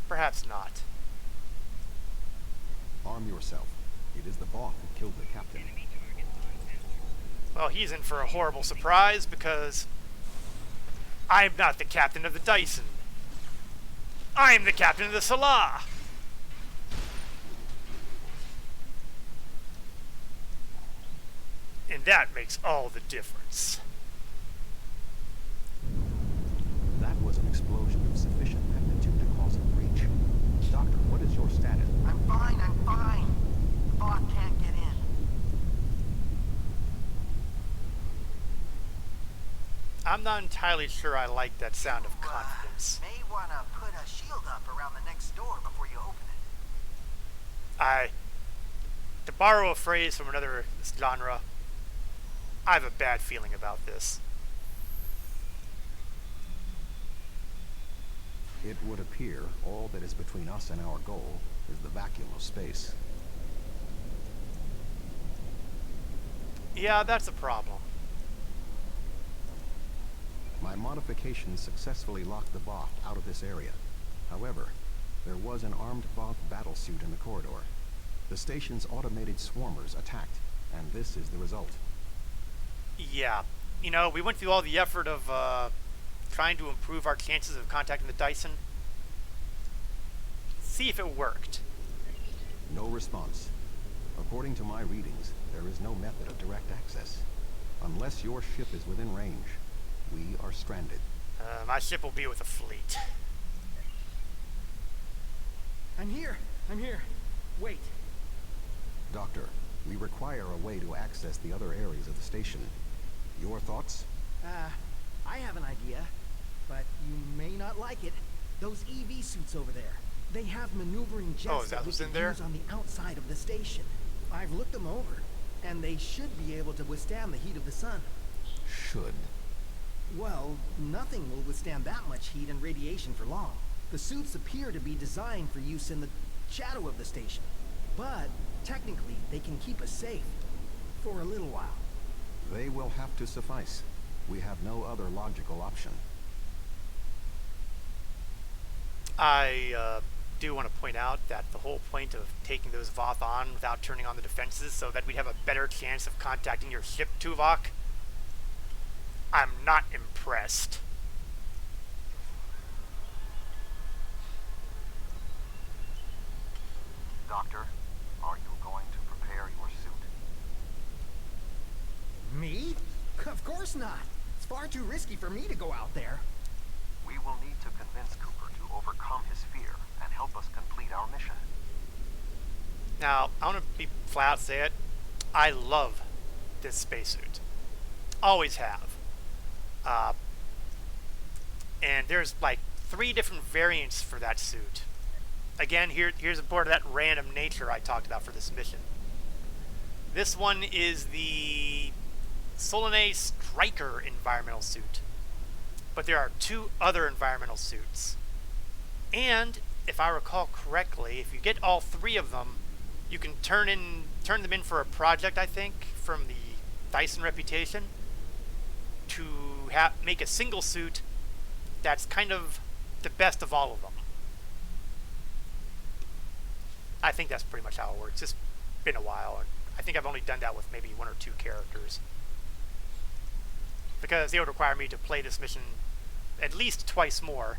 Perhaps not. Arm yourself. It is the Voth who killed the captain. Well, he's in for a horrible surprise because I'm not the captain of the Dyson. I'm the captain of the Salah. And that makes all the difference. That was an explosion of sufficient magnitude to cause a breach. Doctor, what is your status? I'm fine. The Voth can't get in. I'm not entirely sure I like that sound of confidence. May wanna put a shield up around the next door before you open it. To borrow a phrase from another genre, I have a bad feeling about this. It would appear all that is between us and our goal is the vacuum of space. Yeah, that's a problem. My modifications successfully locked the Voth out of this area. However, there was an armed Voth battlesuit in the corridor. The station's automated swarmers attacked, and this is the result. Yeah, you know, we went through all the effort of trying to improve our chances of contacting the Dyson. See if it worked. No response. According to my readings, there is no method of direct access. Unless your ship is within range, we are stranded. My ship will be with the fleet. I'm here. Wait. Doctor, we require a way to access the other areas of the station. Your thoughts? I have an idea, but you may not like it. Those EV suits over there. They have maneuvering jets is that we what's in can there? use on the outside of the station. I've looked them over, and they should be able to withstand the heat of the sun. Should. Well, nothing will withstand that much heat and radiation for long. The suits appear to be designed for use in the shadow of the station. But, technically, they can keep us safe. For a little while. They will have to suffice. We have no other logical option. I do want to point out that the whole point of taking those Voth on without turning on the defenses so that we'd have a better chance of contacting your ship, Tuvok, I'm not impressed. Doctor, are you going to prepare your suit? Me? Of course not. It's far too risky for me to go out there. We will need to convince Cooper to overcome his fear and help us complete our mission. Now, I want to be flat out say it. I love this spacesuit. Always have. Uh, and there's like 3 different variants for that suit. Again, here's a part of that random nature I talked about for this mission. This one is the Solanae Striker environmental suit. But there are 2 other environmental suits. And, if I recall correctly, if you get all 3 of them, you can turn them in for a project, I think, from the Dyson Reputation, to make a single suit that's kind of the best of all of them. I think that's pretty much how it works. It's been a while, and I think I've only done that with maybe 1 or 2 characters. Because they would require me to play this mission at least twice more.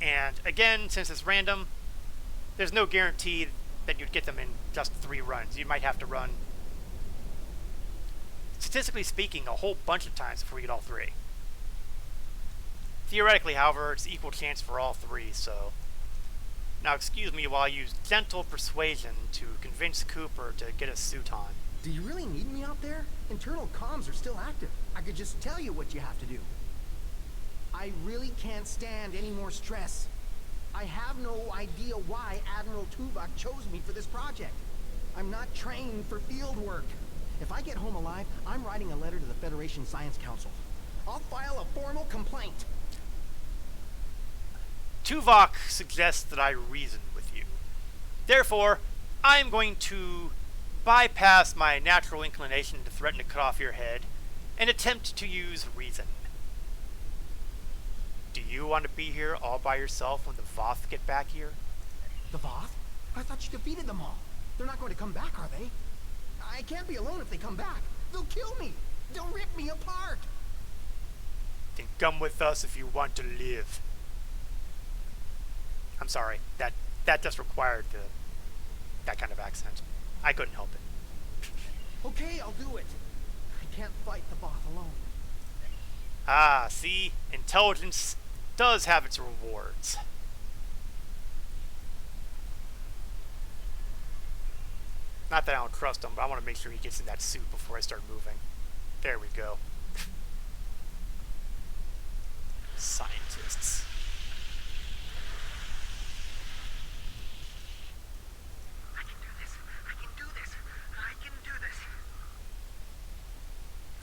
And again, since it's random, there's no guarantee that you'd get them in just 3 runs. You might have to run, statistically speaking, a whole bunch of times before you get all 3. Theoretically, however, it's equal chance for all 3, so... Now, excuse me while I use gentle persuasion to convince Cooper to get a suit on. Do you really need me out there? Internal comms are still active. I could just tell you what you have to do. I really can't stand any more stress. I have no idea why Admiral Tuvok chose me for this project. I'm not trained for field work. If I get home alive, I'm writing a letter to the Federation Science Council. I'll file a formal complaint. Tuvok suggests that I reason with you. Therefore, I'm going to bypass my natural inclination to threaten to cut off your head and attempt to use reason. Do you want to be here all by yourself when the Voth get back here? The Voth? I thought you defeated them all. They're not going to come back, are they? I can't be alone if they come back. They'll kill me. They'll rip me apart. Then come with us if you want to live. I'm sorry, that just required that kind of accent. I couldn't help it. Okay, I'll do it. I can't fight the Voth alone. Ah, see? Intelligence does have its rewards. Not that I don't trust him, but I want to make sure he gets in that suit before I start moving. There we go. Scientists. I can do this. I can do this. I can do this.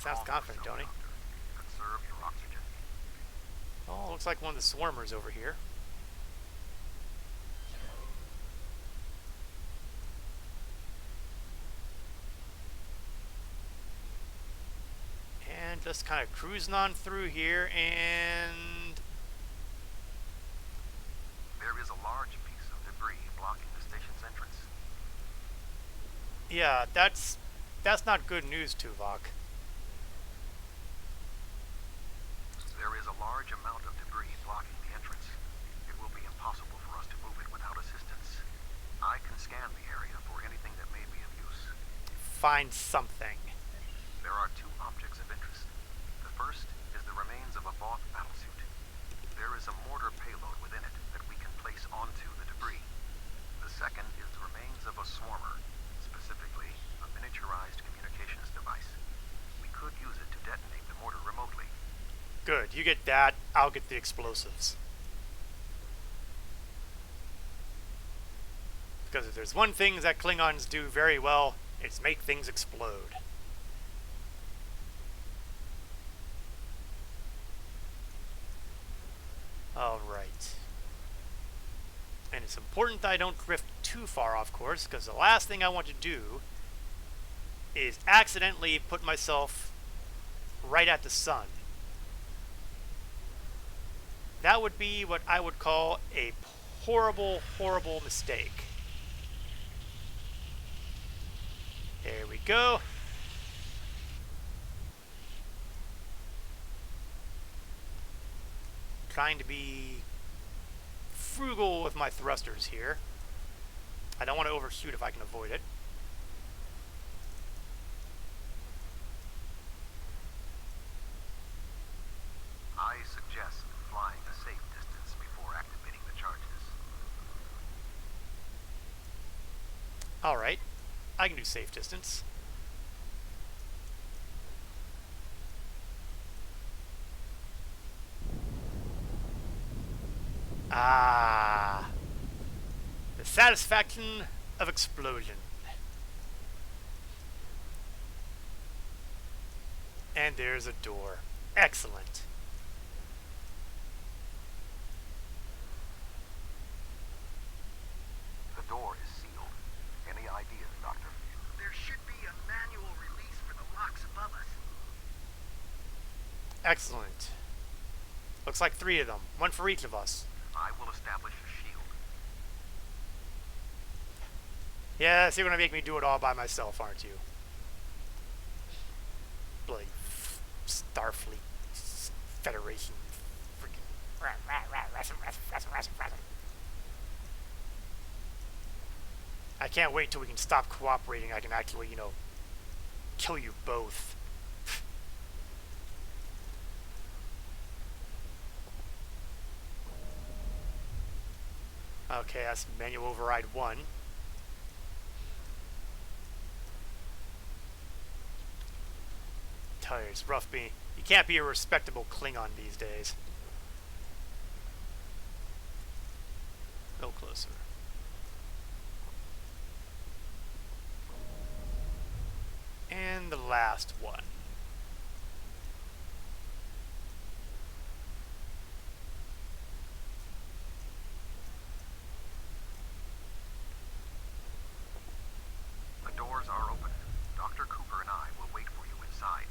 Sounds confident, don't he? Conserve your oxygen. Oh, looks like one of the swarmers over here. And just kind of cruising on through here, and There is a large piece of debris blocking the station's entrance. yeah, that's not good news, Tuvok. There is a large amount of debris blocking the entrance. It will be impossible for us to move it without assistance. I can scan the area for anything that may be of use. Find something. There are 2 objects of interest. The first is the remains of a Voth battlesuit. There is a mortar payload within it that we can place onto the debris. The second is the remains of a swarmer, specifically a miniaturized communications device. We could use it to detonate the mortar remotely. Good, you get that, I'll get the explosives. Because if there's one thing that Klingons do very well, it's make things explode. Alright. And it's important that I don't drift too far off course, because the last thing I want to do is accidentally put myself right at the sun. That would be what I would call a horrible, horrible mistake. There we go. Trying to be frugal with my thrusters here. I don't want to overshoot if I can avoid it. I suggest flying a safe distance before activating the charges. Alright, I can do safe distance. Ah. The satisfaction of explosion. And there's a door. Excellent. The door is sealed. Any ideas, Doctor? There should be a manual release for the locks above us. Excellent. Looks like 3 of them. 1 for each of us. I will establish a shield. Yes, you're gonna make me do it all by myself, aren't you? Bloody Starfleet Federation. Freaking. I can't wait till we can stop cooperating. I can actually, kill you both. Okay, that's manual override 1. It's rough being. You can't be a respectable Klingon these days. No closer. And the last one. The doors are open. Dr. Cooper and I will wait for you inside.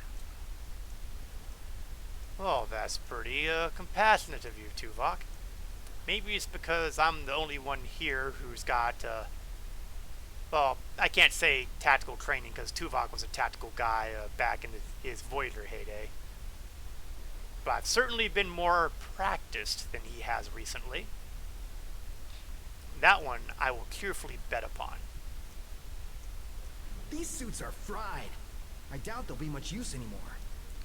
Oh, that's pretty compassionate of you, Tuvok. Maybe it's because I'm the only one here who's got, well, I can't say tactical training because Tuvok was a tactical guy back in his Voyager heyday. But I've certainly been more practiced than he has recently. That one I will cheerfully bet upon. These suits are fried. I doubt they'll be much use anymore.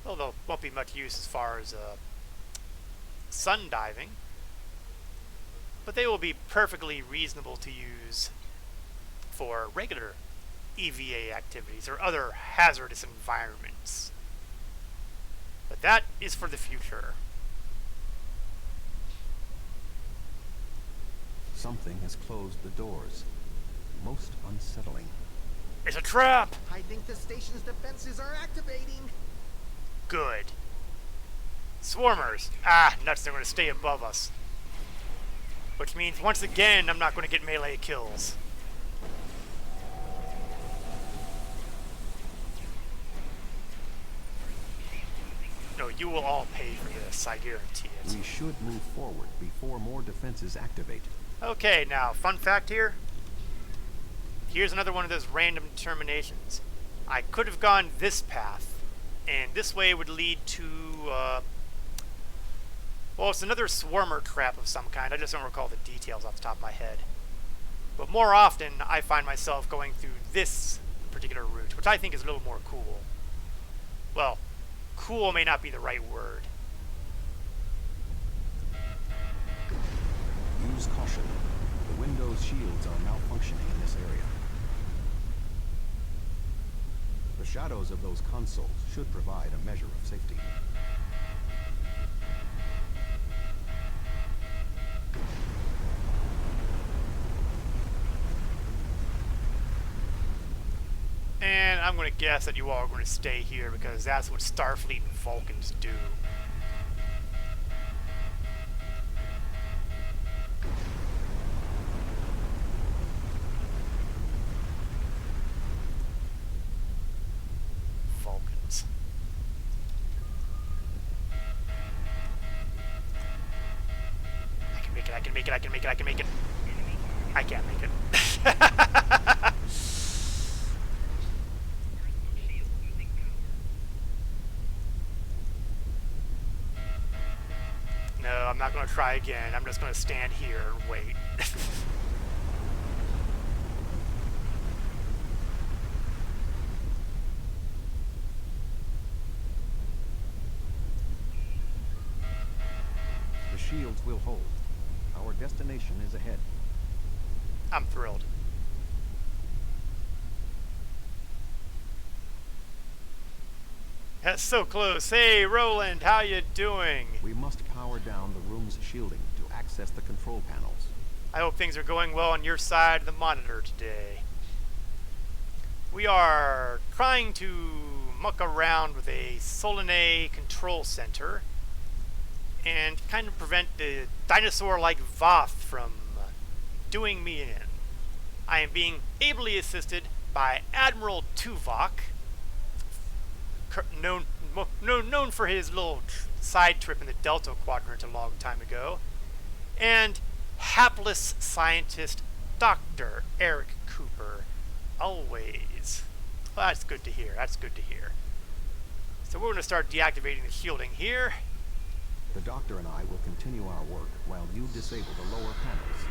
Well, there won't be much use as far as sun diving. But they will be perfectly reasonable to use for regular EVA activities or other hazardous environments. But that is for the future. Something has closed the doors. Most unsettling. It's a trap! I think the station's defenses are activating. Good. Swarmers. Ah, nuts, they're going to stay above us. Which means, once again, I'm not going to get melee kills. No, you will all pay for this, I guarantee it. We should move forward before more defenses activate. Okay, now, fun fact here. Here's another one of those random determinations. I could have gone this path, and this way would lead to, well, it's another swarmer trap of some kind. I just don't recall the details off the top of my head. But more often, I find myself going through this particular route, which I think is a little more cool. Well, cool may not be the right word. Use caution. The Windows shields are malfunctioning in this area. The shadows of those consoles should provide a measure of safety. And I'm going to guess that you all are going to stay here because that's what Starfleet and Vulcans do. Vulcans. I can make it, I can make it, I can make it, I can make it. I can't make it. No, I'm not going to try again. I'm just going to stand here and wait. The shields will hold. Our destination is ahead. I'm thrilled. That's so close. Hey, Roland, how you doing? We must power down the room's shielding to access access the control panels. I hope things are going well on your side of the monitor today. We are trying to muck around with a Solanae control center and kind of prevent the dinosaur-like Voth from doing me in. I am being ably assisted by Admiral Tuvok, known for his little side trip in the Delta Quadrant a long time ago, and hapless scientist Dr. Eric Cooper. Always. Well, that's good to hear. That's good to hear. So we're going to start deactivating the shielding here. The doctor and I will continue our work while you disable the lower panels.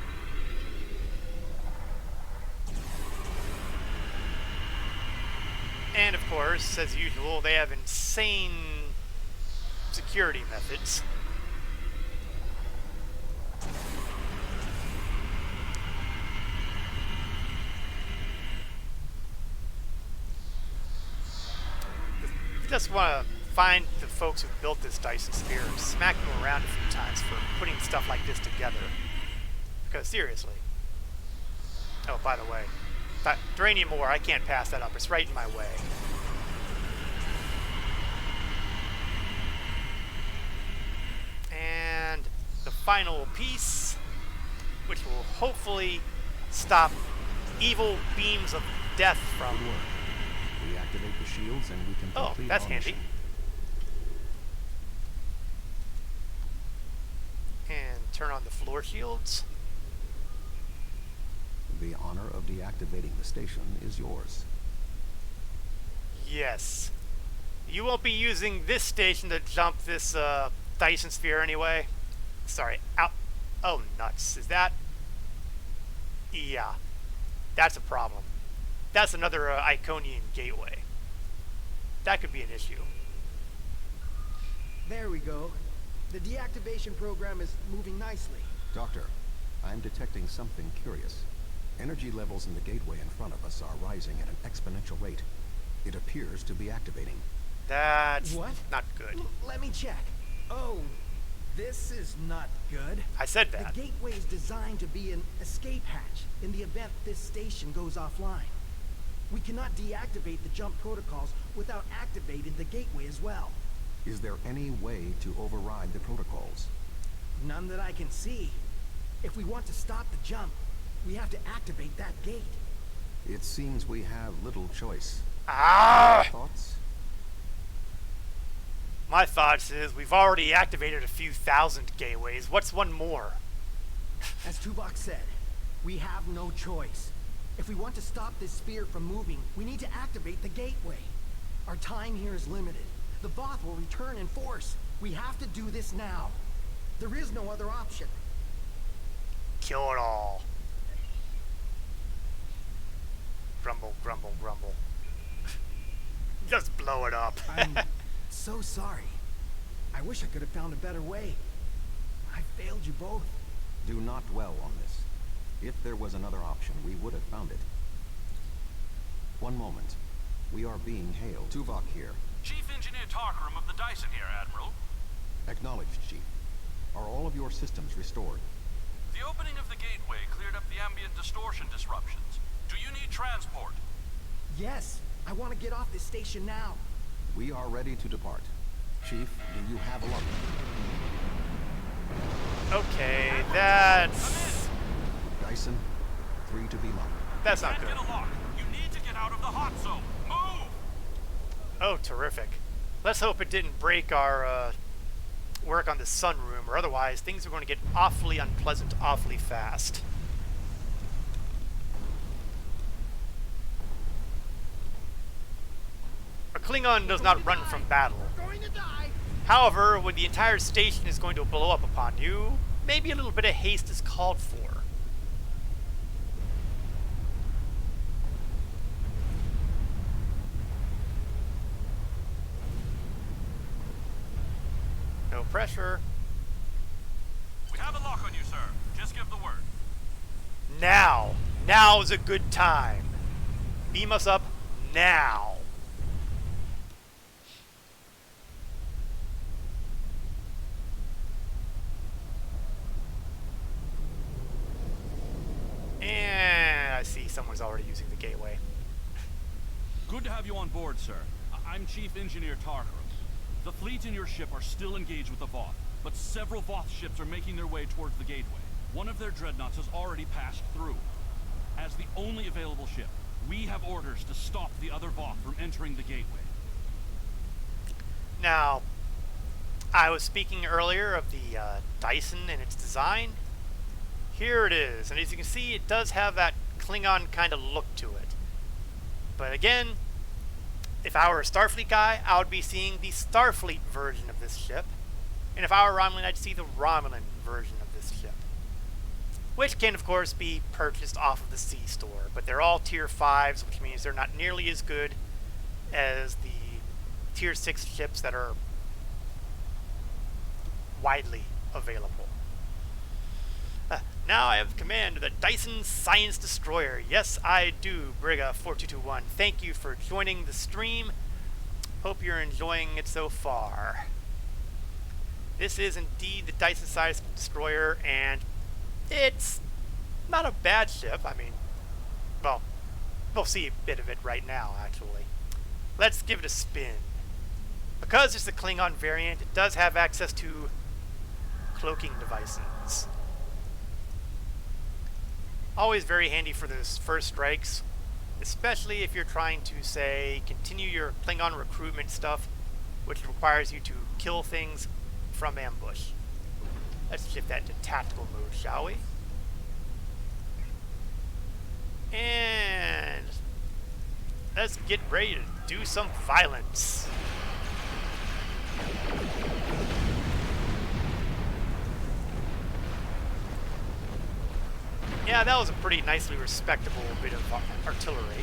And of course, as usual, they have insane security methods. Just want to find the folks who built this Dyson Sphere and smack them around a few times for putting stuff like this together. Because seriously. Oh, by the way, that Duranium ore, I can't pass that up. It's right in my way. And the final piece, which will hopefully stop evil beams of death from... Good work. Reactivate the shields and we can complete that's our handy. mission. And turn on the floor shields. The honor of deactivating the station is yours. Yes. You won't be using this station to jump this Dyson Sphere anyway. Sorry, out. Oh, nuts. Is that? Yeah. That's a problem. That's another Iconian gateway. That could be an issue. There we go. The deactivation program is moving nicely. Doctor, I'm detecting something curious. Energy levels in the gateway in front of us are rising at an exponential rate. It appears to be activating. That's What? not good. Let me check. Oh, this is not good. I said that. The gateway is designed to be an escape hatch in the event this station goes offline. We cannot deactivate the jump protocols without activating the gateway as well. Is there any way to override the protocols? None that I can see. If we want to stop the jump, we have to activate that gate. It seems we have little choice. Ah! Thoughts? My thoughts is we've already activated a few thousand gateways. What's one more? As Tuvok said, we have no choice. If we want to stop this sphere from moving, we need to activate the gateway. Our time here is limited. The Voth will return in force. We have to do this now. There is no other option. Kill it all. Grumble, grumble, grumble. Just blow it up. I'm so sorry. I wish I could have found a better way. I failed you both. Do not dwell on this. If there was another option, we would have found it. One moment. We are being hailed. Tuvok here. Chief Engineer Tarkaram of the Dyson here, Admiral. Acknowledged, Chief. Are all of your systems restored? The opening of the gateway cleared up the ambient distortion disruptions. Do you need transport? Yes, I want to get off this station now. We are ready to depart. Chief, do you have a lock? Okay, that's... Dyson, 3 to be locked. That's not Can't good. get a lock. You need to get out of the hot zone. Move! Oh, terrific. Let's hope it didn't break our work on the sunroom, or otherwise things are going to get awfully unpleasant awfully fast. A Klingon does not run from battle. We're going to die. However, when the entire station is going to blow up upon you, maybe a little bit of haste is called for. No pressure. We have a lock on you, sir. Just give the word. Now! Now is a good time. Beam us up now. And I see someone's already using the gateway. Good to have you on board, sir. I'm Chief Engineer Tarkaros. The fleet and your ship are still engaged with the Voth, but several Voth ships are making their way towards the gateway. One of their dreadnoughts has already passed through. As the only available ship, we have orders to stop the other Voth from entering the gateway. Now, I was speaking earlier of the Dyson and its design. Here it is, and as you can see, it does have that Klingon kind of look to it. But again, if I were a Starfleet guy, I would be seeing the Starfleet version of this ship. And if I were Romulan, I'd see the Romulan version of this ship. Which can, of course, be purchased off of the C store. But they're all Tier 5s, which means they're not nearly as good as the Tier 6 ships that are widely available. Now I have command of the Dyson Science Destroyer. Yes, I do, Briga4221. Thank you for joining the stream. Hope you're enjoying it so far. This is indeed the Dyson Science Destroyer, and it's not a bad ship. I mean, well, we'll see a bit of it right now, actually. Let's give it a spin. Because it's the Klingon variant, it does have access to cloaking devices. Always very handy for those first strikes, especially if you're trying to, say, continue your Klingon recruitment stuff, which requires you to kill things from ambush. Let's shift that to tactical mode, shall we? And let's get ready to do some violence. Yeah, that was a pretty nicely respectable bit of artillery.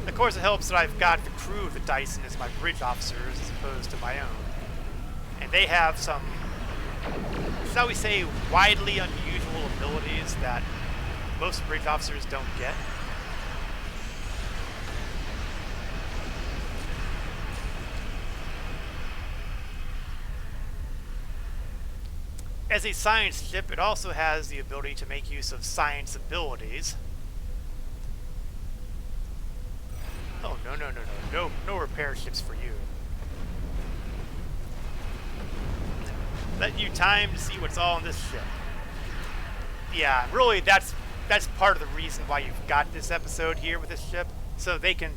Of course, it helps that I've got the crew of the Dyson as my bridge officers as opposed to my own. And they have some, shall we say, widely unusual abilities that most bridge officers don't get. As a science ship, it also has the ability to make use of science abilities. Oh, no repair ships for you. Let you time to see what's all on this ship. Yeah, really, that's part of the reason why you've got this episode here with this ship, so they can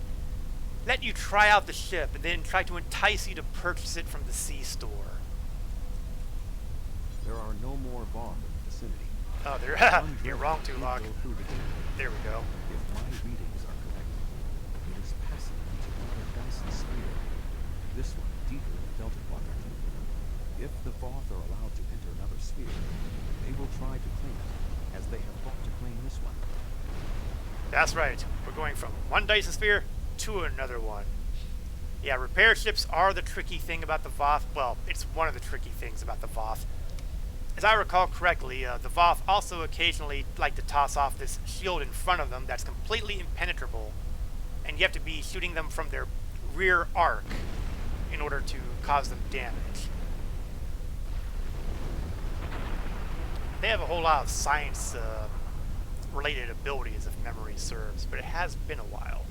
let you try out the ship and then try to entice you to purchase it from the C store. There are no more Voth in the vicinity. Oh, there. You're wrong, Tulog. There we go. If my readings are correct, it is passing into another Dyson sphere. This one deeper in the Delta Quadrant. If the Voth are allowed to enter another sphere, they will try to claim it, as they have fought to claim this one. That's right. We're going from one Dyson sphere to another one. Yeah, repair ships are the tricky thing about the Voth. Well, it's one of the tricky things about the Voth. As I recall correctly, the Voth also occasionally like to toss off this shield in front of them that's completely impenetrable, and you have to be shooting them from their rear arc in order to cause them damage. They have a whole lot of science-related abilities, if memory serves, but it has been a while.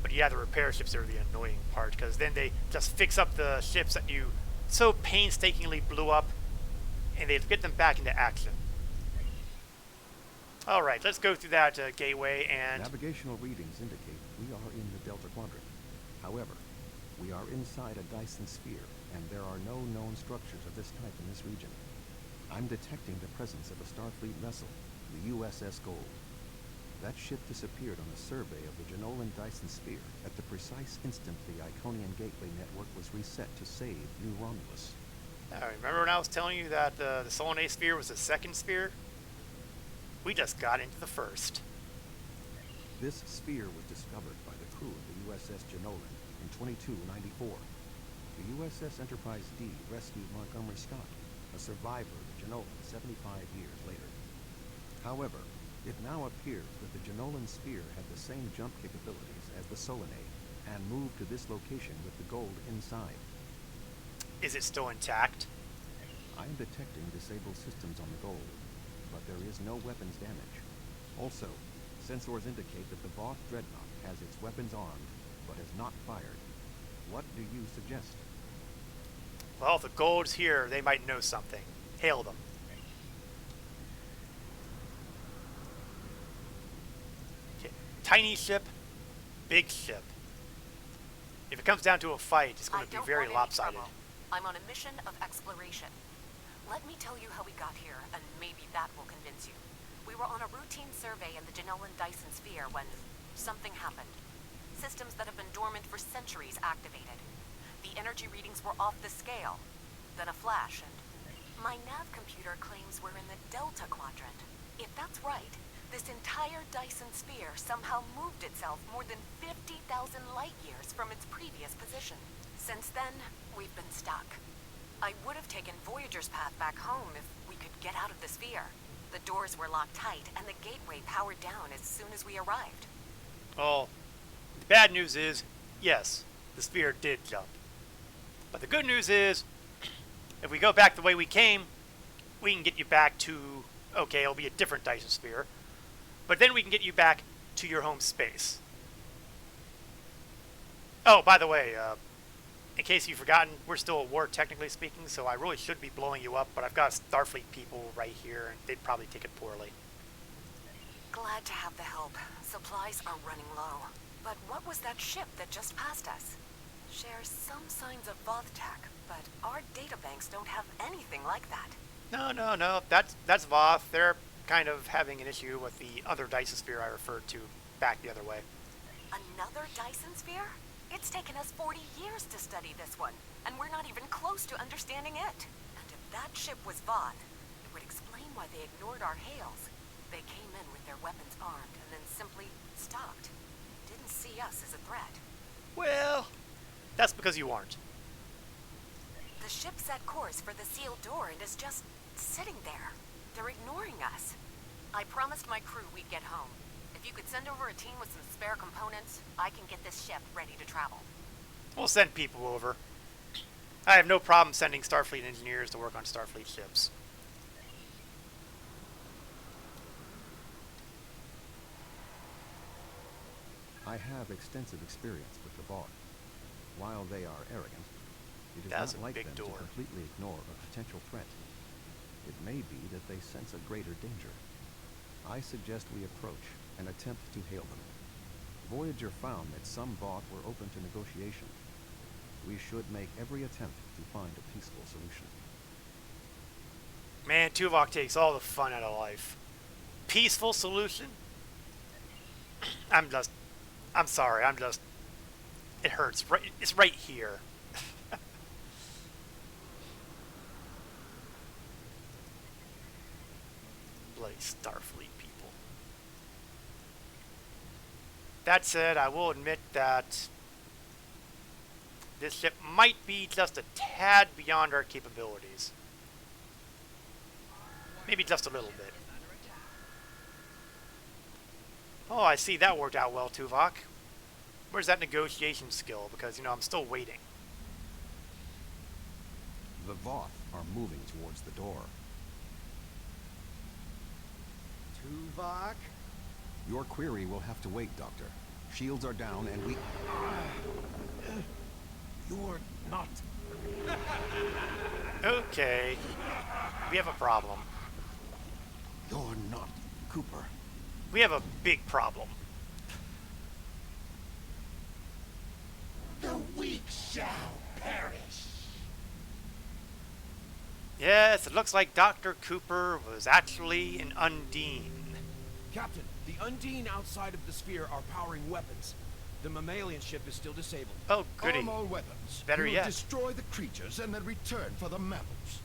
But yeah, the repair ships are the annoying part, because then they just fix up the ships that you so painstakingly blew up, and they get them back into action. Alright, let's go through that gateway and... Navigational readings indicate we are in the Delta Quadrant. However, we are inside a Dyson sphere, and there are no known structures of this type in this region. I'm detecting the presence of a Starfleet vessel, the USS Gold. That ship disappeared on a survey of the Jenolan Dyson sphere at the precise instant the Iconian Gateway network was reset to save New Romulus. Remember when I was telling you that the Solanae sphere was the second sphere? We just got into the first. This sphere was discovered by the crew of the USS Jenolan in 2294. The USS Enterprise D rescued Montgomery Scott, a survivor of the Jenolan 75 years later. However, it now appears that the Jenolan sphere had the same jump capabilities as the Solanae and moved to this location with the gold inside. Is it still intact? I am detecting disabled systems on the Gold, but there is no weapons damage. Also, sensors indicate that the Voth Dreadnought has its weapons armed, but has not fired. What do you suggest? Well, if the gold's here, they might know something. Hail them. Okay. Tiny ship, big ship. If it comes down to a fight, it's going to be very lopsided. I'm on a mission of exploration. Let me tell you how we got here, and maybe that will convince you. We were on a routine survey in the Genolan Dyson sphere when something happened. Systems that have been dormant for centuries activated. The energy readings were off the scale. Then a flash, and my nav computer claims we're in the Delta Quadrant. If that's right, this entire Dyson sphere somehow moved itself more than 50,000 light years from its previous position. Since then, we've been stuck. I would have taken Voyager's path back home if we could get out of the sphere. The doors were locked tight, and the gateway powered down as soon as we arrived. Oh, the bad news is, yes, the sphere did jump. But the good news is, if we go back the way we came, we can get you back to, okay, it'll be a different Dyson sphere, but then we can get you back to your home space. Oh, by the way, in case you've forgotten, we're still at war, technically speaking, so I really should be blowing you up, but I've got Starfleet people right here, and they'd probably take it poorly. Glad to have the help. Supplies are running low. But what was that ship that just passed us? Shares some signs of Voth tech, but our databanks don't have anything like that. No. That's Voth. They're kind of having an issue with the other Dyson sphere I referred to back the other way. Another Dyson sphere? It's taken us 40 years to study this one, and we're not even close to understanding it. And if that ship was Voth, it would explain why they ignored our hails. They came in with their weapons armed and then simply stopped. Didn't see us as a threat. Well, that's because you aren't. The ship set course for the sealed door and is just sitting there. They're ignoring us. I promised my crew we'd get home. If you could send over a team with some spare components, I can get this ship ready to travel. We'll send people over. I have no problem sending Starfleet engineers to work on Starfleet ships. I have extensive experience with the Voth. While they are arrogant, it is That's not a like big them door. to completely ignore a potential threat. It may be that they sense a greater danger. I suggest we approach and attempt to hail them. Voyager found that some Voth were open to negotiation. We should make every attempt to find a peaceful solution. Man, Tuvok takes all the fun out of life. Peaceful solution? I'm sorry, it hurts. It's right here. Bloody Starfleet people. That said, I will admit that this ship might be just a tad beyond our capabilities. Maybe just a little bit. Oh, I see that worked out well, Tuvok. Where's that negotiation skill? Because, I'm still waiting. The Voth are moving towards the door. Tuvok? Your query will have to wait, Doctor. Shields are down and we... You're not. Okay. We have a problem. You're not Cooper. We have a big problem. The weak shall perish. Yes, it looks like Dr. Cooper was actually an Undine. Captain, the Undine outside of the sphere are powering weapons. The mammalian ship is still disabled. Oh, goody. Arm all weapons. Better We will yet. destroy the creatures and then return for the mammals.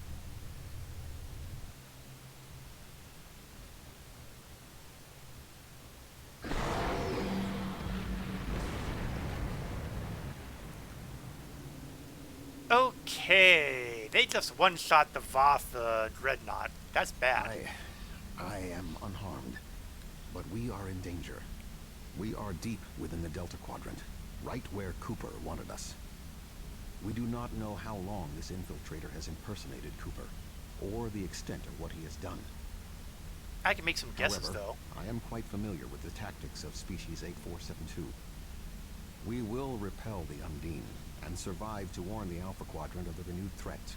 Okay, they just one-shot the Voth Dreadnought. That's bad. I am unharmed, but we are in danger. We are deep within the Delta Quadrant, right where Cooper wanted us. We do not know how long this infiltrator has impersonated Cooper, or the extent of what he has done. I can make some guesses, However, though. I am quite familiar with the tactics of species 8472. We will repel the Undine and survive to warn the Alpha Quadrant of the renewed threat.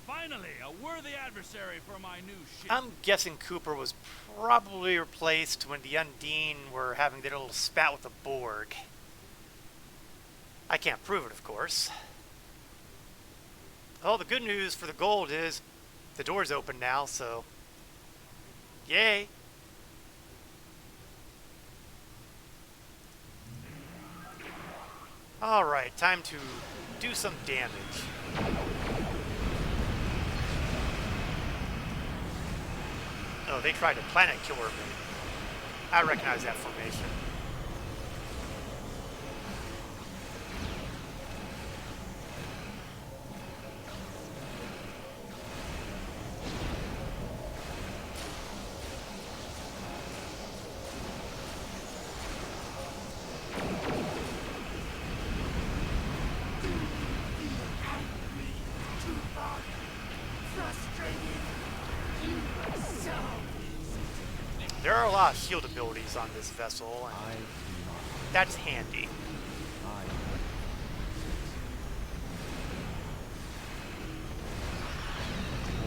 Finally, a worthy adversary for my new ship. I'm guessing Cooper was probably replaced when the Undine were having their little spat with the Borg. I can't prove it, of course. Oh, the good news for the gold is the door's open now, so yay. Alright, time to do some damage. Oh, they tried to planet killer me. I recognize that formation. There are a lot of shield abilities on this vessel, and that's handy.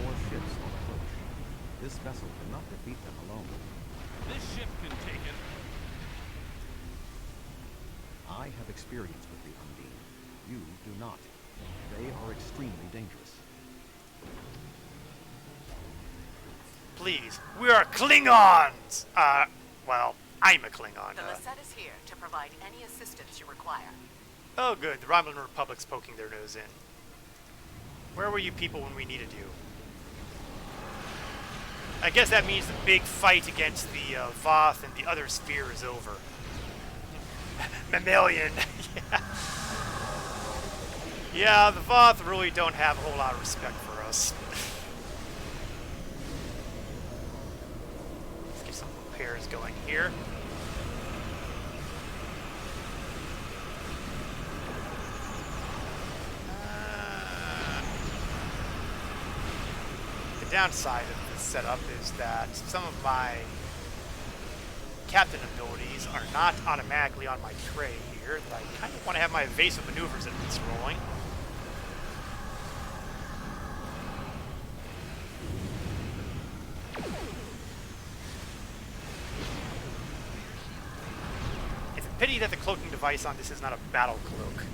More ships on approach. This vessel cannot defeat them alone. This ship can take it. I have experience with the Undine. You do not. They are extremely dangerous. Please, we are Klingons! Well, I'm a Klingon. The Lisette is here to provide any assistance you require. Oh good, the Romulan Republic's poking their nose in. Where were you people when we needed you? I guess that means the big fight against the Voth and the other sphere is over. Mammalian! Yeah. Yeah, the Voth really don't have a whole lot of respect for us. Let's get some repairs going here. The downside of this setup is that some of my captain abilities are not automatically on my tray here. That I kind of want to have my evasive maneuvers at least rolling. It's a pity that the cloaking device on this is not a battle cloak.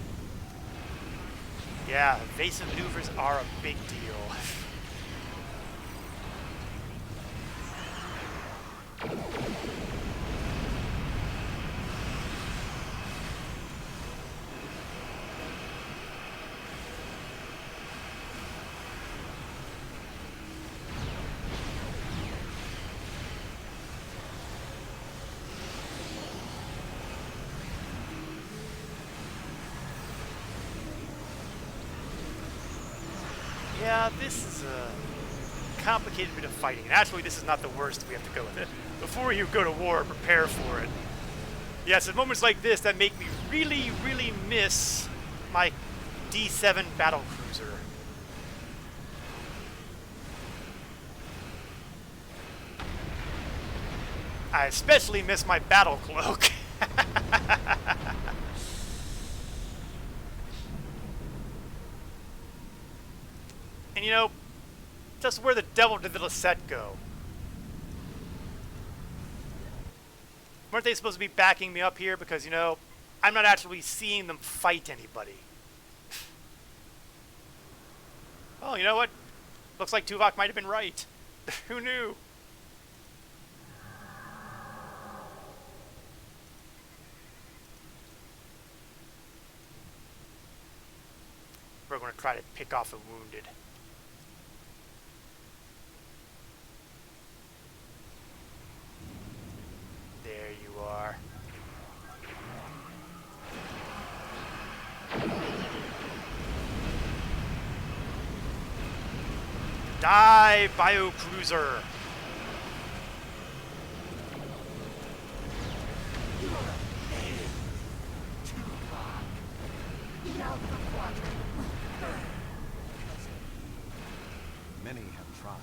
Yeah, evasive maneuvers are a big deal. Yeah, this is a complicated bit of fighting. And actually, this is not the worst we have to go with it. Before you go to war, prepare for it. Yes, at moments like this that make me really, really miss my D7 battle cruiser. I especially miss my battle cloak. And you know, just where the devil did the Lisette go? Weren't they supposed to be backing me up here? Because, you know, I'm not actually seeing them fight anybody. Oh, you know what? Looks like Tuvok might have been right. Who knew? We're going to try to pick off the wounded. There you are. Die, biocruiser! Many have tried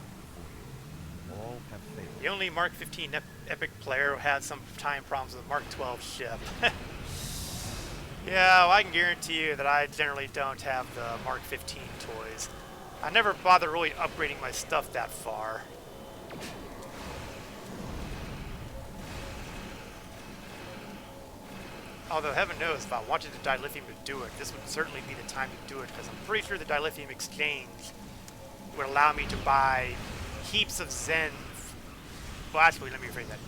The only Mark 15 Epic player who had some time problems with a Mark 12 ship. Yeah, well, I can guarantee you that I generally don't have the Mark 15 toys. I never bother really upgrading my stuff that far. Although heaven knows, if I wanted the dilithium to do it, this would certainly be the time to do it, because I'm pretty sure the dilithium exchange would allow me to buy heaps of Zen. Well, actually, let me rephrase that.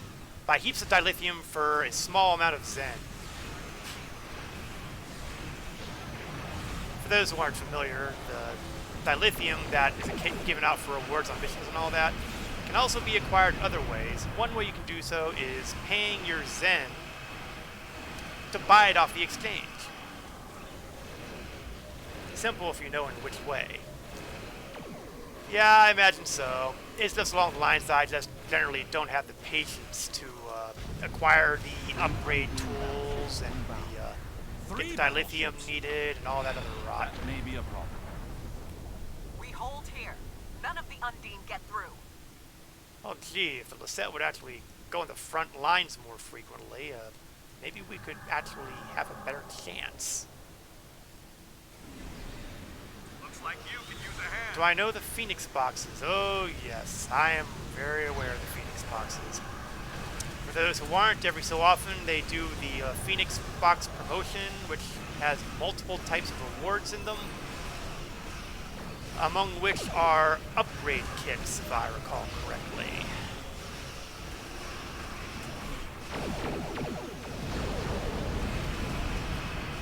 Buy heaps of dilithium for a small amount of Zen. For those who aren't familiar, the dilithium that is given out for rewards on missions and all that can also be acquired other ways. One way you can do so is paying your Zen to buy it off the exchange. Simple if you know in which way. Yeah, I imagine so. It's just along the lines that I just generally don't have the patience to acquire the upgrade tools and get the dilithium needed and all that other rot. That may be a problem. We hold here. None of the Undine get through. Oh gee, if the Lisette would actually go in the front lines more frequently, maybe we could actually have a better chance. Looks like you can use a hand. Do I know the Phoenix boxes? Oh yes, I am very aware of the Phoenix boxes. For those who aren't, every so often they do the Phoenix box promotion, which has multiple types of rewards in them, among which are upgrade kits, if I recall correctly.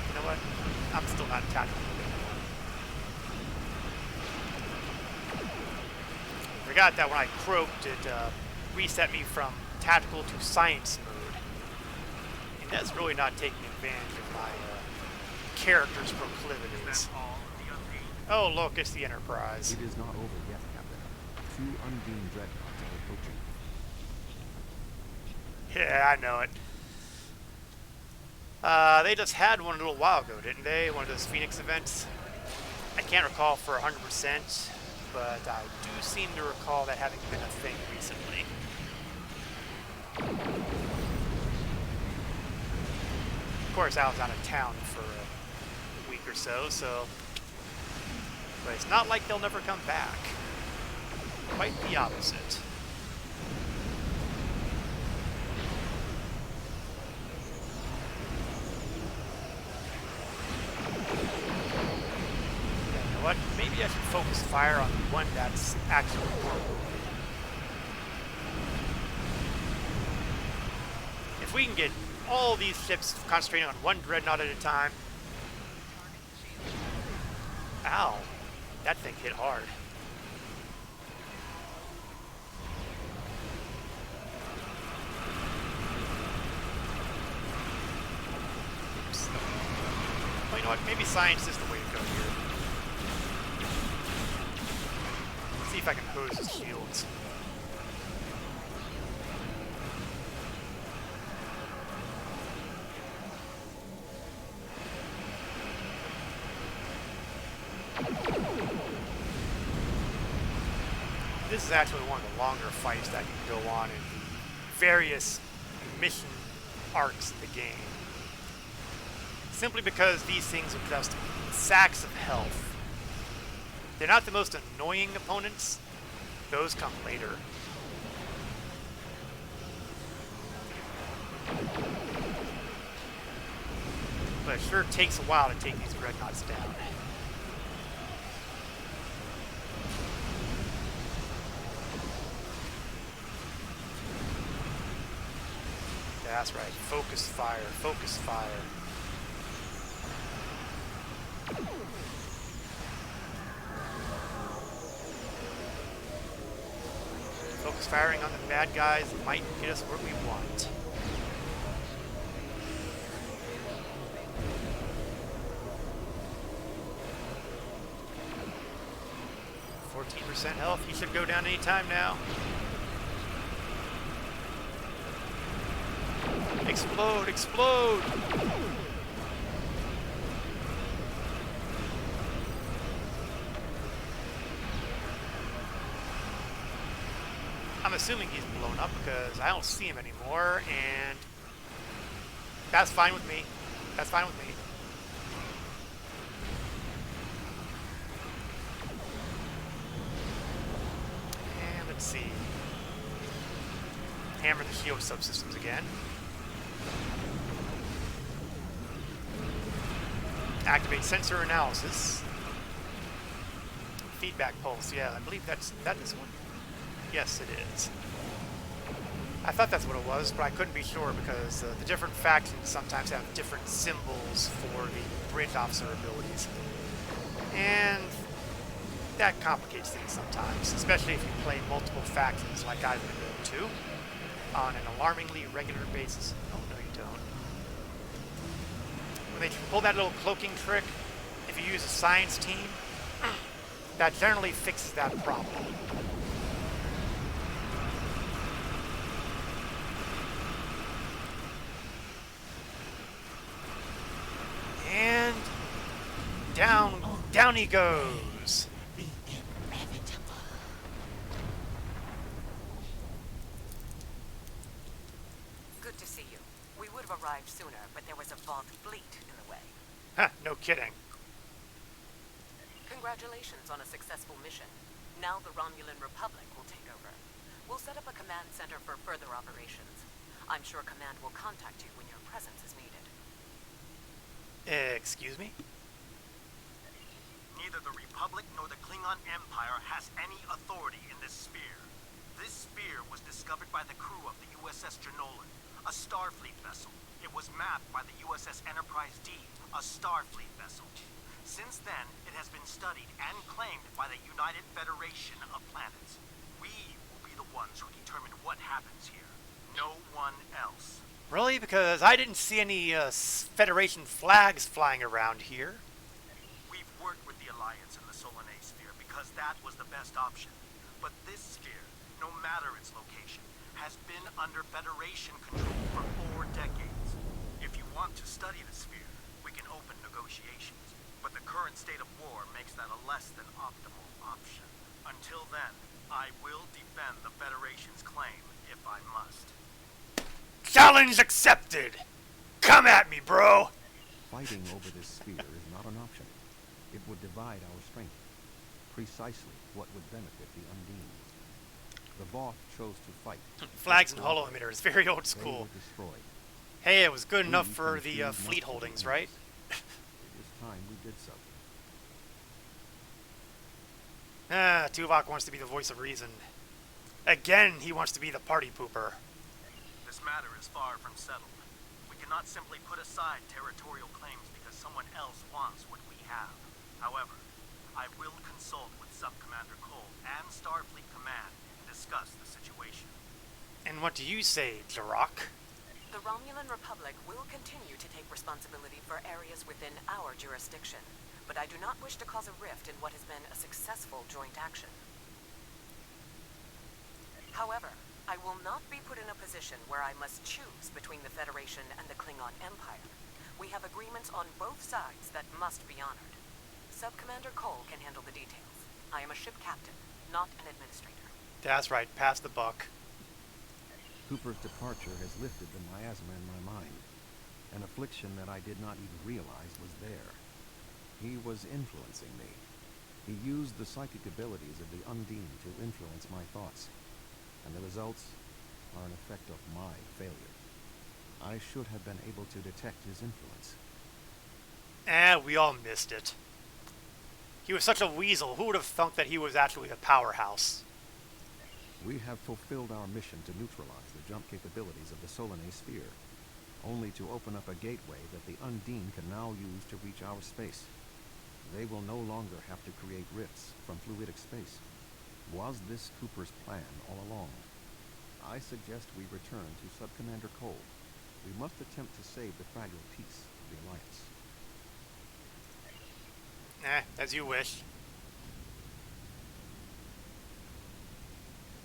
You know what? I'm still not tactical anymore. Forgot that when I croaked, it reset me from tactical to science mode. And that's really not taking advantage of my character's proclivities. Oh, look, it's the Enterprise. It is not over yet, Captain. 2 Undine dreadnoughts are approaching. Yeah, I know it. They just had one a little while ago, didn't they? One of those Phoenix events. I can't recall for 100%, but I do seem to recall that having been a thing recently. Of course, I was out of town for a week or so, but it's not like they'll never come back. Quite the opposite. You know what? Maybe I should focus fire on the one that's actually working. If we can get all these ships concentrating on one dreadnought at a time. Ow. That thing hit hard. Oops. Well, you know what? Maybe science is the way to go here. Let's see if I can hose his shields. This is actually one of the longer fights that can go on in the various mission arcs of the game. Simply because these things are just sacks of health. They're not the most annoying opponents. Those come later. But it sure takes a while to take these dreadnoughts down. That's right. Focus fire. Focus fire. Focus firing on the bad guys might get us where we want. %, health. He should go down any time now. Explode! Explode! I'm assuming he's blown up because I don't see him anymore, and that's fine with me. That's fine with me. And let's see. Hammer the shield subsystems again. Activate sensor analysis. Feedback pulse, yeah, I believe that's this one. Yes, it is. I thought that's what it was, but I couldn't be sure because the different factions sometimes have different symbols for the bridge officer abilities. And that complicates things sometimes, especially if you play multiple factions like I've been doing too, on an alarmingly regular basis. Oh, no you don't. When they pull that little cloaking trick, if you use a science team, that generally fixes that problem. And down he goes. Good to see you. We would have arrived sooner, but there was a Voth fleet in the way. Huh, no kidding. Congratulations on a successful mission. Now the Romulan Republic will take over. We'll set up a command center for further operations. I'm sure Command will contact you when your presence is needed. Excuse me? Neither the Republic nor the Klingon Empire has any authority in this sphere. This sphere was discovered by the crew of the USS Janolan, a Starfleet vessel. It was mapped by the USS Enterprise D, a Starfleet vessel. Since then, it has been studied and claimed by the United Federation of Planets. We will be the ones who determine what happens here. No one else. Really? Because I didn't see any Federation flags flying around here. We've worked with the Alliance in the Solanae sphere because that was the best option. But this sphere, no matter its location, has been under Federation control for 4 decades. If you want to study the sphere, we can open negotiations. But the current state of war makes that a less than optimal option. Until then, I will defend the Federation's claim if I must. Challenge accepted! Come at me, bro! Fighting over this sphere is not an option. It would divide our strength. Precisely what would benefit the Undine. The Voth chose to fight. Flags and holo emitters, very old They school. were destroyed. Hey, it was good enough We for can the choose not fleet to holdings, defend right? us. It is time we did so. Tuvok wants to be the voice of reason. Again, he wants to be the party pooper. This matter is far from settled. We cannot simply put aside territorial claims because someone else wants what we have. However, I will consult with Sub-Commander Cole and Starfleet Command and discuss the situation. And what do you say, Jarok? The Romulan Republic will continue to take responsibility for areas within our jurisdiction, but I do not wish to cause a rift in what has been a successful joint action. However, I will not be put in a position where I must choose between the Federation and the Klingon Empire. We have agreements on both sides that must be honored. Sub-Commander Cole can handle the details. I am a ship captain, not an administrator. That's right, pass the buck. Cooper's departure has lifted the miasma in my mind. An affliction that I did not even realize was there. He was influencing me. He used the psychic abilities of the Undine to influence my thoughts. And the results are an effect of my failure. I should have been able to detect his influence. We all missed it. He was such a weasel. Who would have thunk that he was actually a powerhouse? We have fulfilled our mission to neutralize the jump capabilities of the Solanae sphere, only to open up a gateway that the Undine can now use to reach our space. They will no longer have to create rifts from fluidic space. Was this Cooper's plan all along? I suggest we return to Sub-Commander Cole. We must attempt to save the fragile peace of the Alliance. As you wish.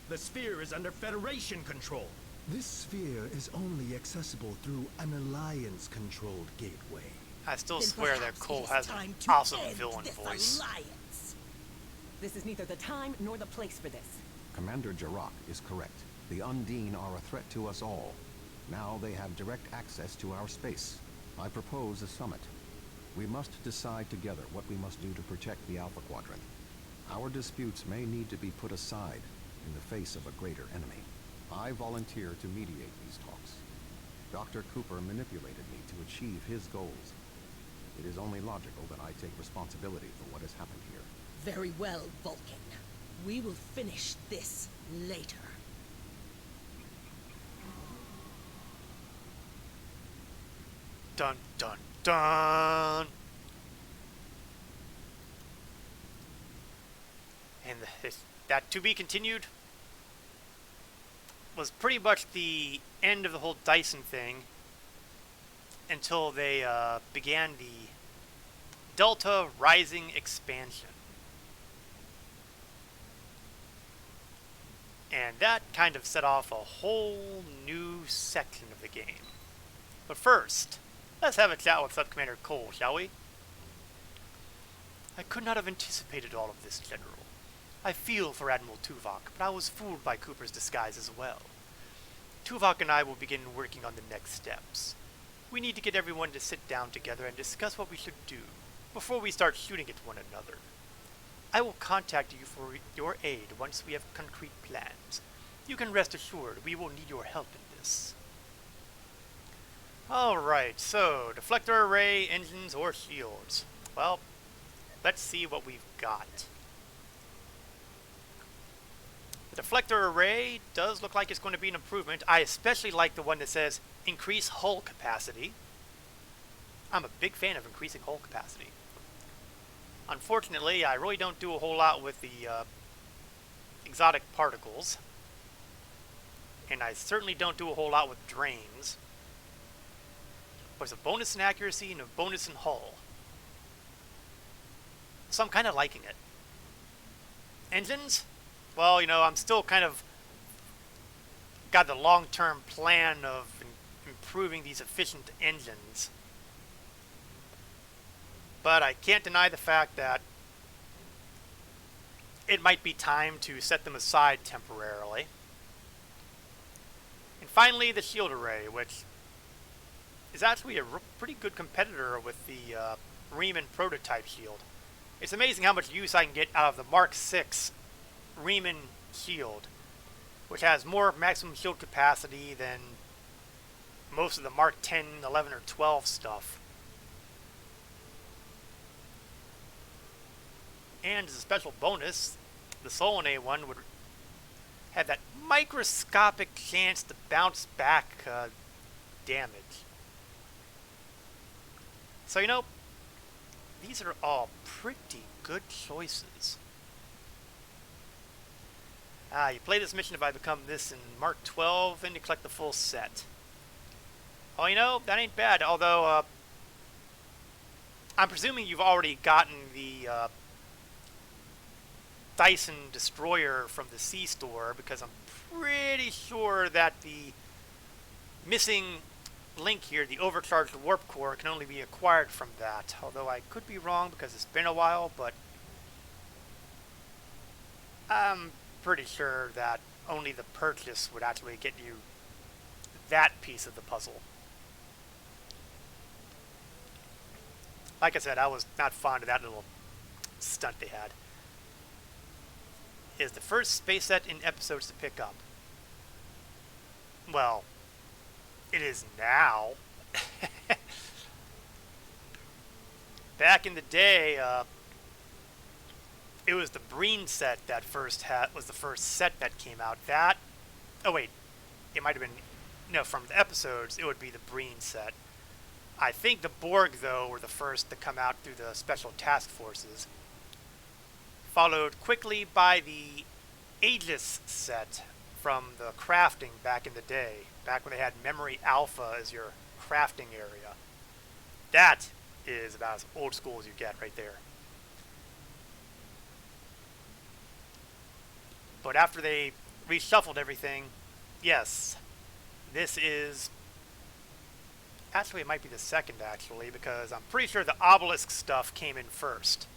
The sphere is under Federation control. This sphere is only accessible through an Alliance-controlled gateway. I still Then swear that perhaps it Cole is has an time to awesome end villain this voice. alliance. This is neither the time nor the place for this. Commander Jarok is correct. The Undine are a threat to us all. Now they have direct access to our space. I propose a summit. We must decide together what we must do to protect the Alpha Quadrant. Our disputes may need to be put aside in the face of a greater enemy. I volunteer to mediate these talks. Dr. Cooper manipulated me to achieve his goals. It is only logical that I take responsibility for what has happened here. Very well, Vulcan. We will finish this later. Dun dun dun! And that to be continued was pretty much the end of the whole Dyson thing until they began the Delta Rising expansion. And that kind of set off a whole new section of the game. But first, let's have a chat with Sub-Commander Cole, shall we? I could not have anticipated all of this, General. I feel for Admiral Tuvok, but I was fooled by Cooper's disguise as well. Tuvok and I will begin working on the next steps. We need to get everyone to sit down together and discuss what we should do before we start shooting at one another. I will contact you for your aid once we have concrete plans. You can rest assured we will need your help in this. Alright, so deflector array, engines, or shields. Well, let's see what we've got. The deflector array does look like it's going to be an improvement. I especially like the one that says increase hull capacity. I'm a big fan of increasing hull capacity. Unfortunately, I really don't do a whole lot with the exotic particles. And I certainly don't do a whole lot with drains. There's a bonus in accuracy and a bonus in hull. So I'm kind of liking it. Engines? Well, you know, I'm still kind of got the long-term plan of improving these efficient engines. But I can't deny the fact that it might be time to set them aside temporarily. And finally, the shield array, which is actually a pretty good competitor with the Riemann prototype shield. It's amazing how much use I can get out of the Mark 6 Riemann shield, which has more maximum shield capacity than most of the Mark 10, 11, or 12 stuff. And as a special bonus, the Solanae one would have that microscopic chance to bounce back damage. So, you know, these are all pretty good choices. You play this mission if I become this in Mark 12, then you collect the full set. Oh, you know, that ain't bad, although, I'm presuming you've already gotten the, Dyson Destroyer from the C-Store, because I'm pretty sure that the missing link here, the overcharged warp core, can only be acquired from that. Although I could be wrong because it's been a while, but I'm pretty sure that only the purchase would actually get you that piece of the puzzle. Like I said, I was not fond of that little stunt they had. Is the first space set in episodes to pick up? Well, it is now. Back in the day, it was the Breen set that was the first set that came out. That, oh wait, it might have been, no, from the episodes, it would be the Breen set. I think the Borg, though, were the first to come out through the Special Task Forces. Followed quickly by the Aegis set from the crafting back in the day, back when they had Memory Alpha as your crafting area. That is about as old school as you get right there. But after they reshuffled everything, yes, this is... Actually, it might be the second, actually, because I'm pretty sure the Obelisk stuff came in first.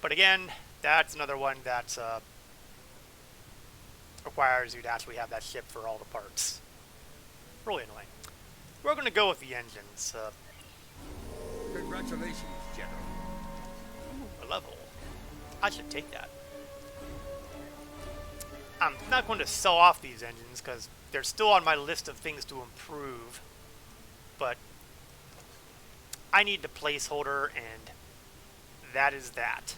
But again, That's another one that requires you to actually have that ship for all the parts. Really annoying. We're going to go with the engines. Congratulations, General. Ooh, a level. I should take that. I'm not going to sell off these engines because they're still on my list of things to improve. But I need the placeholder, and that is that.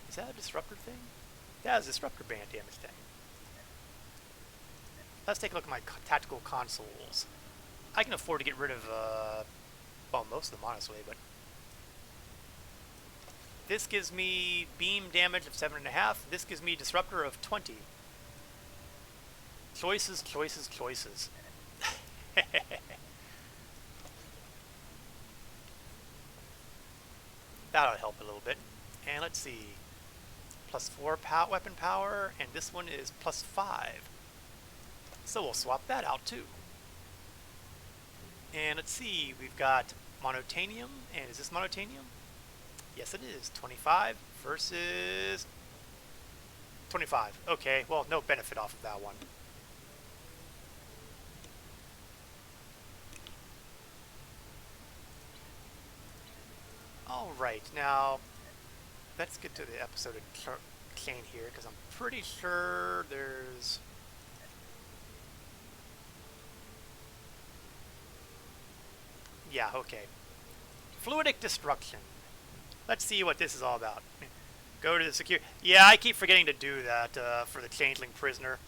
Is that a disruptor thing? That is a disruptor band damage thing. Let's take a look at my tactical consoles. I can afford to get rid of, well, most of them, honestly, but this gives me beam damage of 7.5. This gives me disruptor of 20. Choices, choices, choices. That'll help a little bit. And let's see. +4 weapon power, and this one is +5. So we'll swap that out too. And let's see, we've got monotanium, and is this monotanium? Yes it is. 25 versus 25. Okay, well, no benefit off of that one. Alright, now let's get to the episode of chain here, because I'm pretty sure there's... Yeah, okay. Fluidic destruction. Let's see what this is all about. Go to the secure... Yeah, I keep forgetting to do that for the changeling prisoner.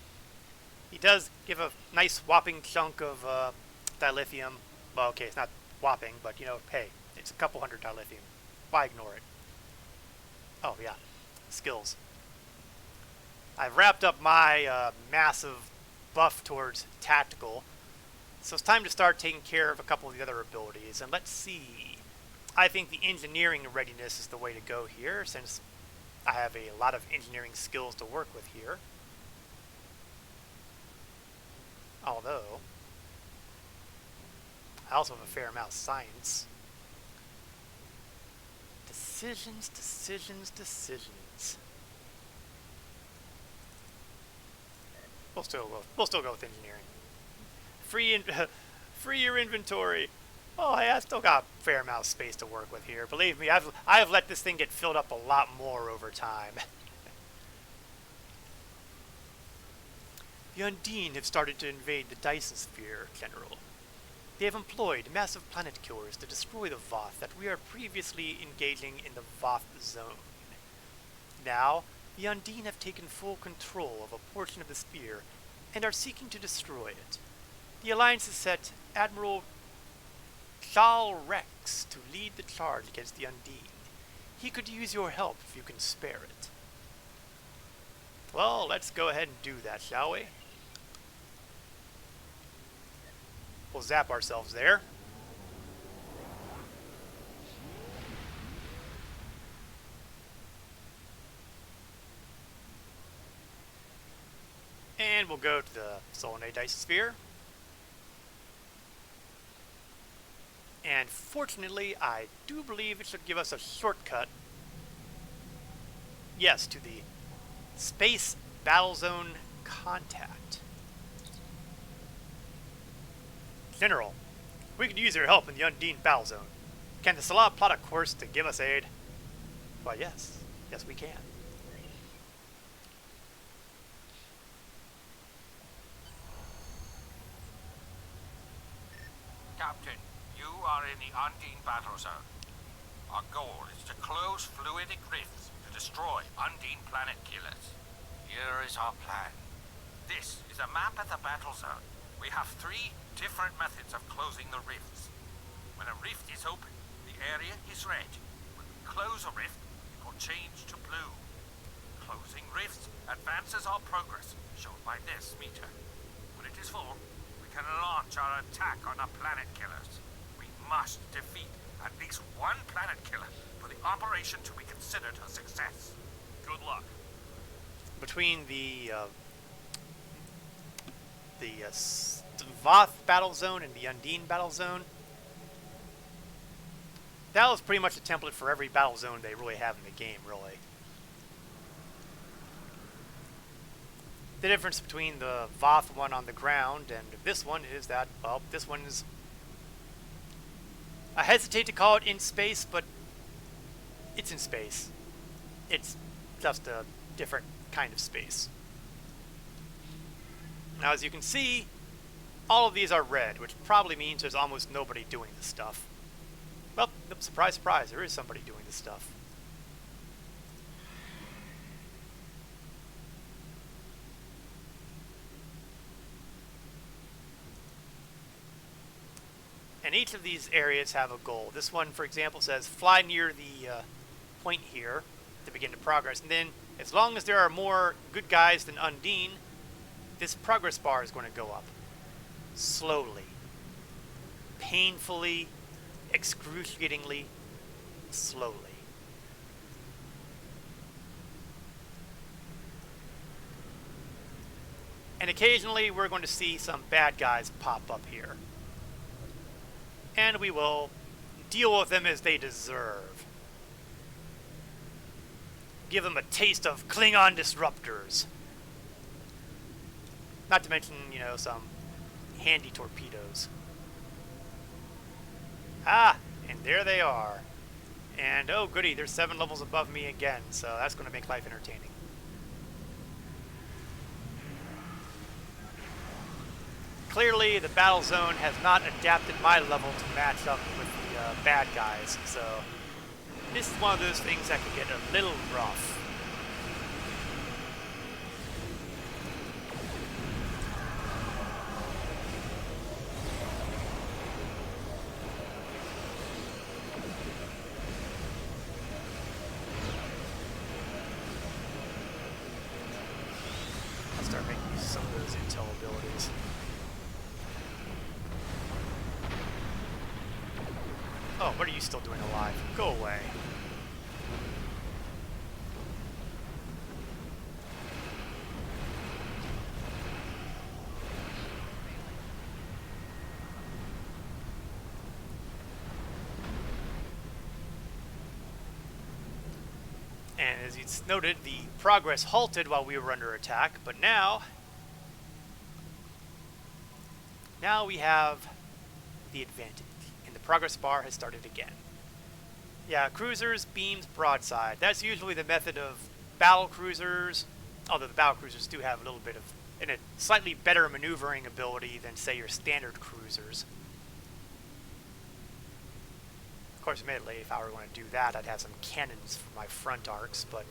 He does give a nice whopping chunk of dilithium. Well, okay, it's not whopping, but, you know, hey, it's a couple hundred dilithium. Why ignore it? Oh, yeah. Skills. I've wrapped up my massive buff towards tactical. So it's time to start taking care of a couple of the other abilities. And let's see. I think the engineering readiness is the way to go here, since I have a lot of engineering skills to work with here. Although, I also have a fair amount of science. Decisions, decisions, decisions. We'll still go with engineering. Free your inventory. Oh, hey, I still got a fair amount of space to work with here. Believe me, I've let this thing get filled up a lot more over time. The Undine have started to invade the Dyson Sphere, General. They have employed massive planet killers to destroy the Voth that we are previously engaging in the Voth zone. Now, the Undine have taken full control of a portion of the sphere and are seeking to destroy it. The Alliance has set Admiral Shal Rex to lead the charge against the Undine. He could use your help if you can spare it. Well, let's go ahead and do that, shall we? We'll zap ourselves there. And we'll go to the Solanae Dice Sphere. And fortunately, I do believe it should give us a shortcut. Yes, to the Space Battle Zone Contact. General, we could use your help in the Undine Battle Zone. Can the Salah plot a course to give us aid? Why, yes. Yes, we can. Captain, you are in the Undine battle zone. Our goal is to close fluidic rifts to destroy Undine planet killers. Here is our plan. This is a map of the battle zone. We have 3 different methods of closing the rifts. When a rift is open, the area is red. When we close a rift, it will change to blue. Closing rifts advances our progress, shown by this meter. When it is full, we can launch our attack on the planet killers. We must defeat at least one planet killer for the operation to be considered a success. Good luck. Between the Voth battle zone and the Undine battle zone, That was pretty much a template for every battle zone they really have in the game, really. The difference between the Voth one on the ground and this one is that, well, this one is... I hesitate to call it in space, but it's in space. It's just a different kind of space. Now, as you can see, all of these are red, which probably means there's almost nobody doing this stuff. Well, surprise, surprise, there is somebody doing this stuff. And each of these areas have a goal. This one, for example, says fly near the point here to begin to progress. And then, as long as there are more good guys than Undine, this progress bar is going to go up. Slowly. Painfully, excruciatingly, slowly. And occasionally we're going to see some bad guys pop up here. And we will deal with them as they deserve. Give them a taste of Klingon disruptors. Not to mention, you know, some handy torpedoes. Ah, and there they are. And oh goody, they're 7 levels above me again, so that's going to make life entertaining. Clearly, the battle zone has not adapted my level to match up with the bad guys, so this is one of those things that can get a little rough. I'll start making use of some of those intel abilities. Oh, what are you still doing alive? Go away. And as you noted, the progress halted while we were under attack, but now we have the advantage. The progress bar has started again. Yeah, cruisers, beams, broadside. That's usually the method of battle cruisers, although the battle cruisers do have a little bit of a slightly better maneuvering ability than, say, your standard cruisers. Of course, admittedly, if I were going to do that, I'd have some cannons for my front arcs, but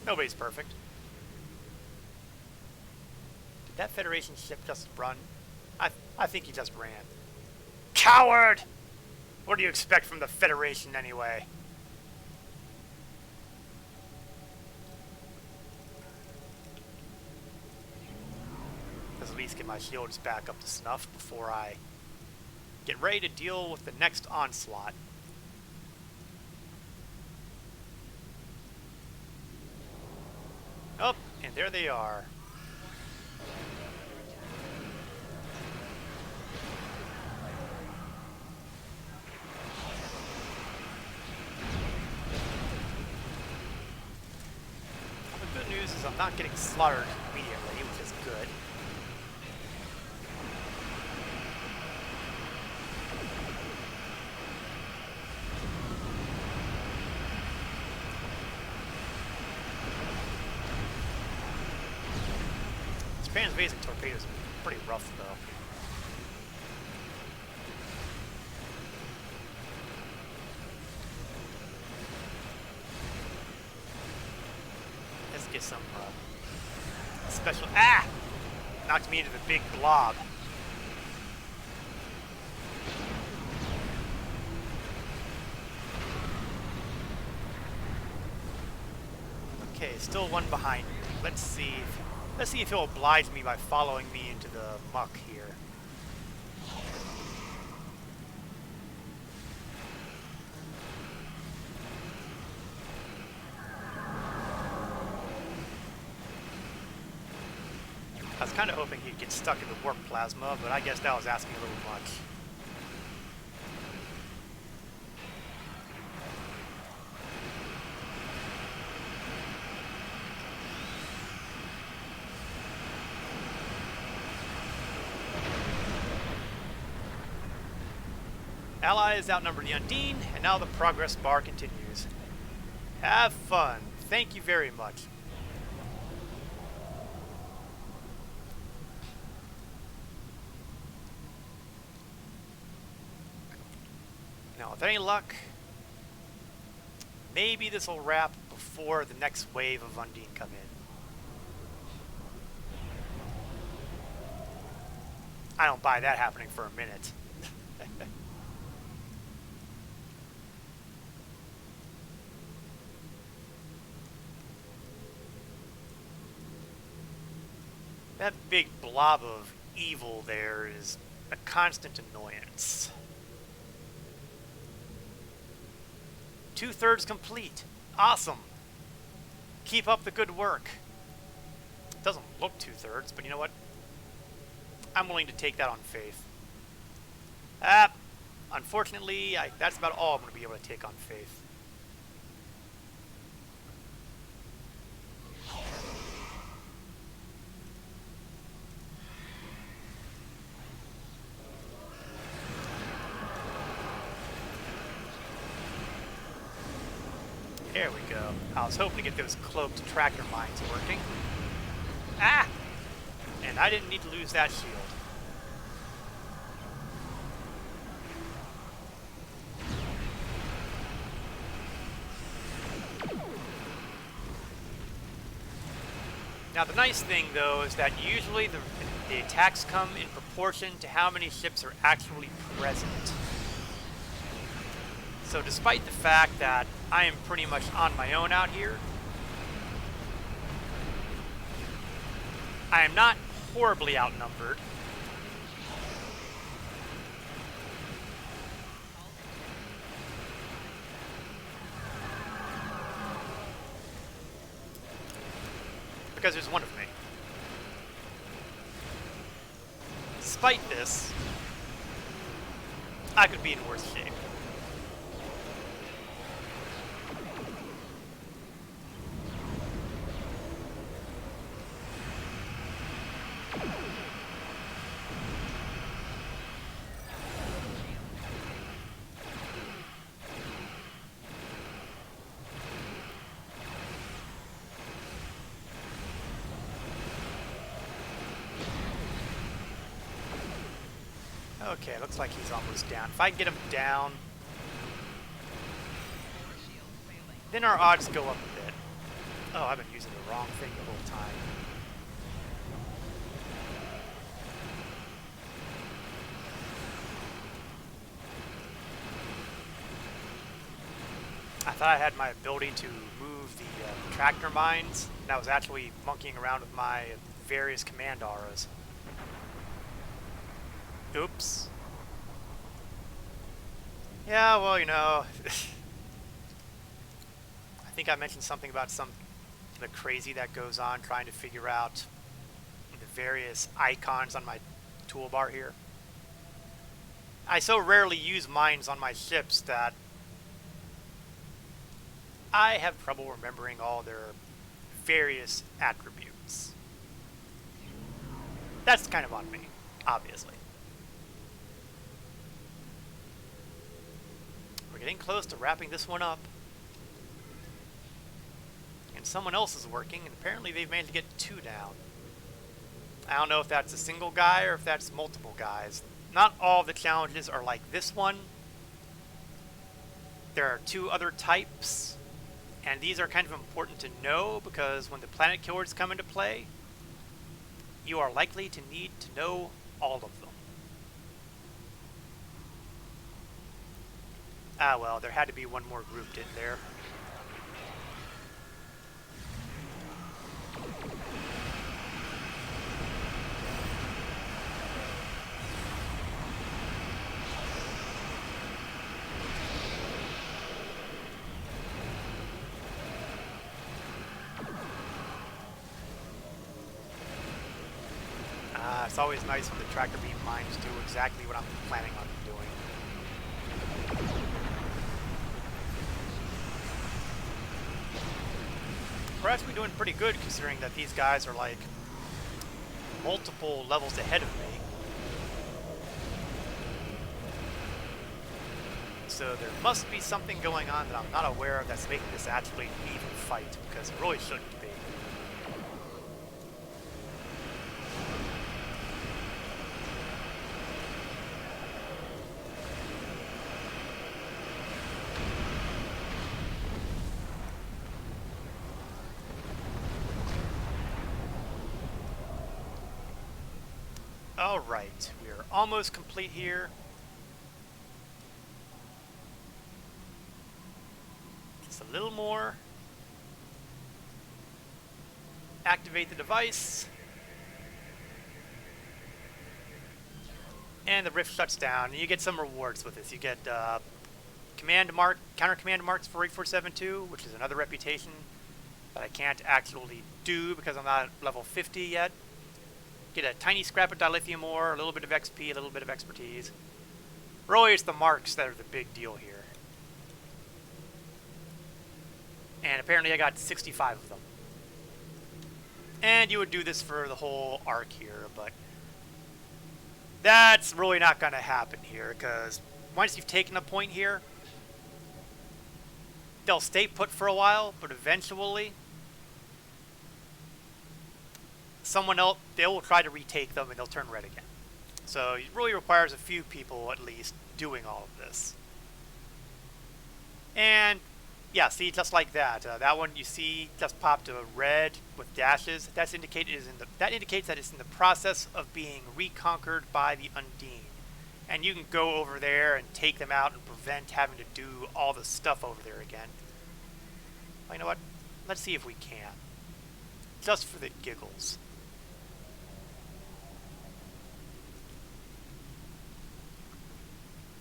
nobody's perfect. Did that Federation ship just run? I think he just ran. Coward! What do you expect from the Federation, anyway? Let's at least get my shields back up to snuff before I get ready to deal with the next onslaught. Oh, and there they are. I'm not getting slaughtered immediately, which is good. This transvasic torpedoes are pretty rough, though. Get some special... Ah! Knocked me into the big blob. Okay, still one behind me. Let's see if he'll oblige me by following me into the muck here. I was kind of hoping he'd get stuck in the warp plasma, but I guess that was asking a little much. Allies outnumber the Undine, and now the progress bar continues. Have fun. Thank you very much. Now, with any luck, maybe this will wrap before the next wave of Undine come in. I don't buy that happening for a minute. That big blob of evil there is a constant annoyance. 2/3 complete. Awesome. Keep up the good work. It doesn't look 2/3, but you know what? I'm willing to take that on faith. Unfortunately, that's about all I'm going to be able to take on faith. There we go. I was hoping to get those cloaked tractor mines working. Ah! And I didn't need to lose that shield. Now the nice thing though is that usually the attacks come in proportion to how many ships are actually present. So despite the fact that I am pretty much on my own out here, I am not horribly outnumbered. Because there's one of me. Despite this, I could be in worse shape. Okay, looks like he's almost down. If I can get him down, then our odds go up a bit. Oh, I've been using the wrong thing the whole time. I thought I had my ability to move the tractor mines, and I was actually monkeying around with my various command auras. Oops. Yeah, well, you know, I think I mentioned something about the crazy that goes on trying to figure out the various icons on my toolbar here. I so rarely use mines on my ships that I have trouble remembering all their various attributes. That's kind of on me, obviously. We're getting close to wrapping this one up. And someone else is working, and apparently they've managed to get 2 down. I don't know if that's a single guy or if that's multiple guys. Not all of the challenges are like this one. There are 2 other types, and these are kind of important to know because when the planet killers come into play, you are likely to need to know all of them. Ah well, there had to be one more grouped in there. It's always nice when the tractor beam mines do exactly what I'm planning on doing. We're actually doing pretty good considering that these guys are like multiple levels ahead of me. so there must be something going on that I'm not aware of that's making this actually an even fight, because it really shouldn't be. Alright, we are almost complete here. Just a little more. Activate the device. And the rift shuts down, and you get some rewards with this. You get counter command marks for 8472, which is another reputation that I can't actually do because I'm not at level 50 yet. Get a tiny scrap of dilithium ore, a little bit of XP, a little bit of expertise. Really, it's the marks that are the big deal here. And apparently I got 65 of them. And you would do this for the whole arc here, but that's really not going to happen here, because once you've taken a point here, they'll stay put for a while, but eventually someone else, they will try to retake them and they'll turn red again. So it really requires a few people at least doing all of this. And yeah, see, just like that. That one you see just popped a red with dashes. That indicates that it's in the process of being reconquered by the Undine. And you can go over there and take them out and prevent having to do all the stuff over there again. Well, you know what? Let's see if we can. Just for the giggles.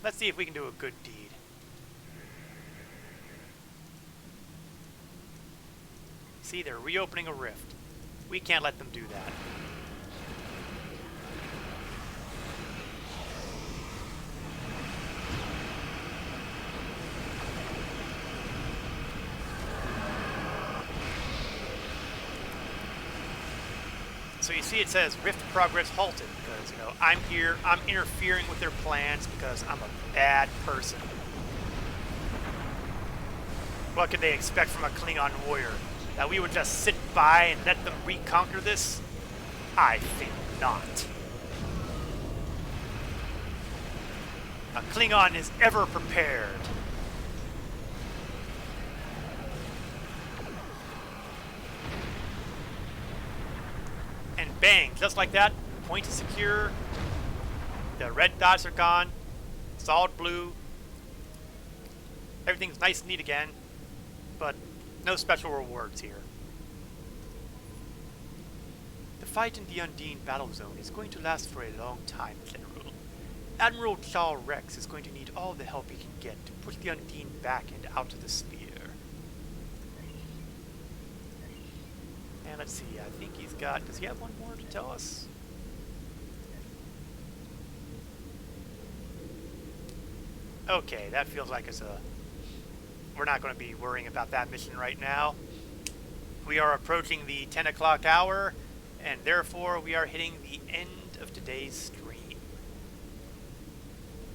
Let's see if we can do a good deed. See, they're reopening a rift. We can't let them do that. So you see it says rift progress halted because, you know, I'm here, I'm interfering with their plans because I'm a bad person. What could they expect from a Klingon warrior? That we would just sit by and let them reconquer this? I think not. A Klingon is ever prepared. And bang, just like that, point is secure. The red dots are gone. Solid blue. Everything's nice and neat again. But no special rewards here. The fight in the Undine battle zone is going to last for a long time, General. Admiral Charles Rex is going to need all the help he can get to push the Undine back and out of the sphere. And let's see, I think he's got... Does he have one more to tell us? Okay, that feels like it's a... We're not going to be worrying about that mission right now. We are approaching the 10 o'clock hour, and therefore we are hitting the end of today's stream.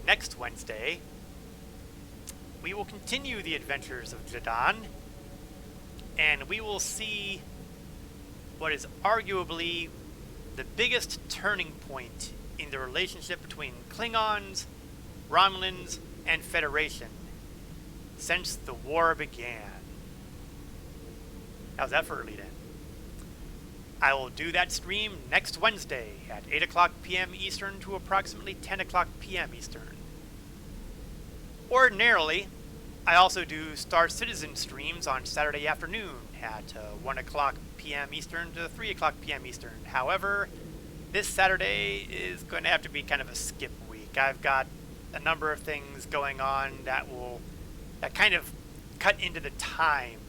Next Wednesday, we will continue the adventures of Jadan, and we will see what is arguably the biggest turning point in the relationship between Klingons, Romulans, and Federation since the war began. How's that for a lead-in? I will do that stream next Wednesday at 8 o'clock p.m. Eastern to approximately 10 o'clock p.m. Eastern. Ordinarily, I also do Star Citizen streams on Saturday afternoon at 1 o'clock p.m. Eastern to 3 o'clock p.m. Eastern. However, this Saturday is going to have to be kind of a skip week. I've got a number of things going on that kind of cut into the time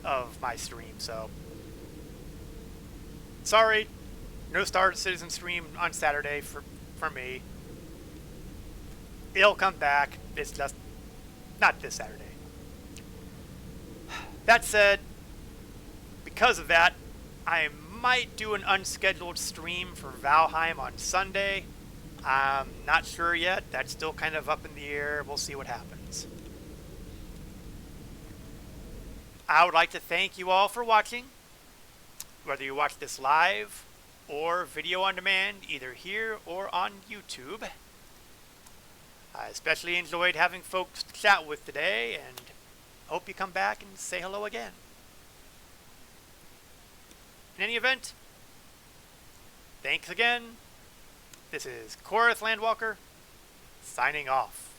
of my stream, so sorry, no Star Citizen stream on Saturday for me. It'll come back, it's just not this Saturday. That said, because of that, I might do an unscheduled stream for Valheim on Sunday. I'm not sure yet. That's still kind of up in the air. We'll see what happens. I would like to thank you all for watching. Whether you watch this live or video on demand, either here or on YouTube. I especially enjoyed having folks to chat with today, and hope you come back and say hello again. In any event, thanks again. This is Korath Landwalker, signing off.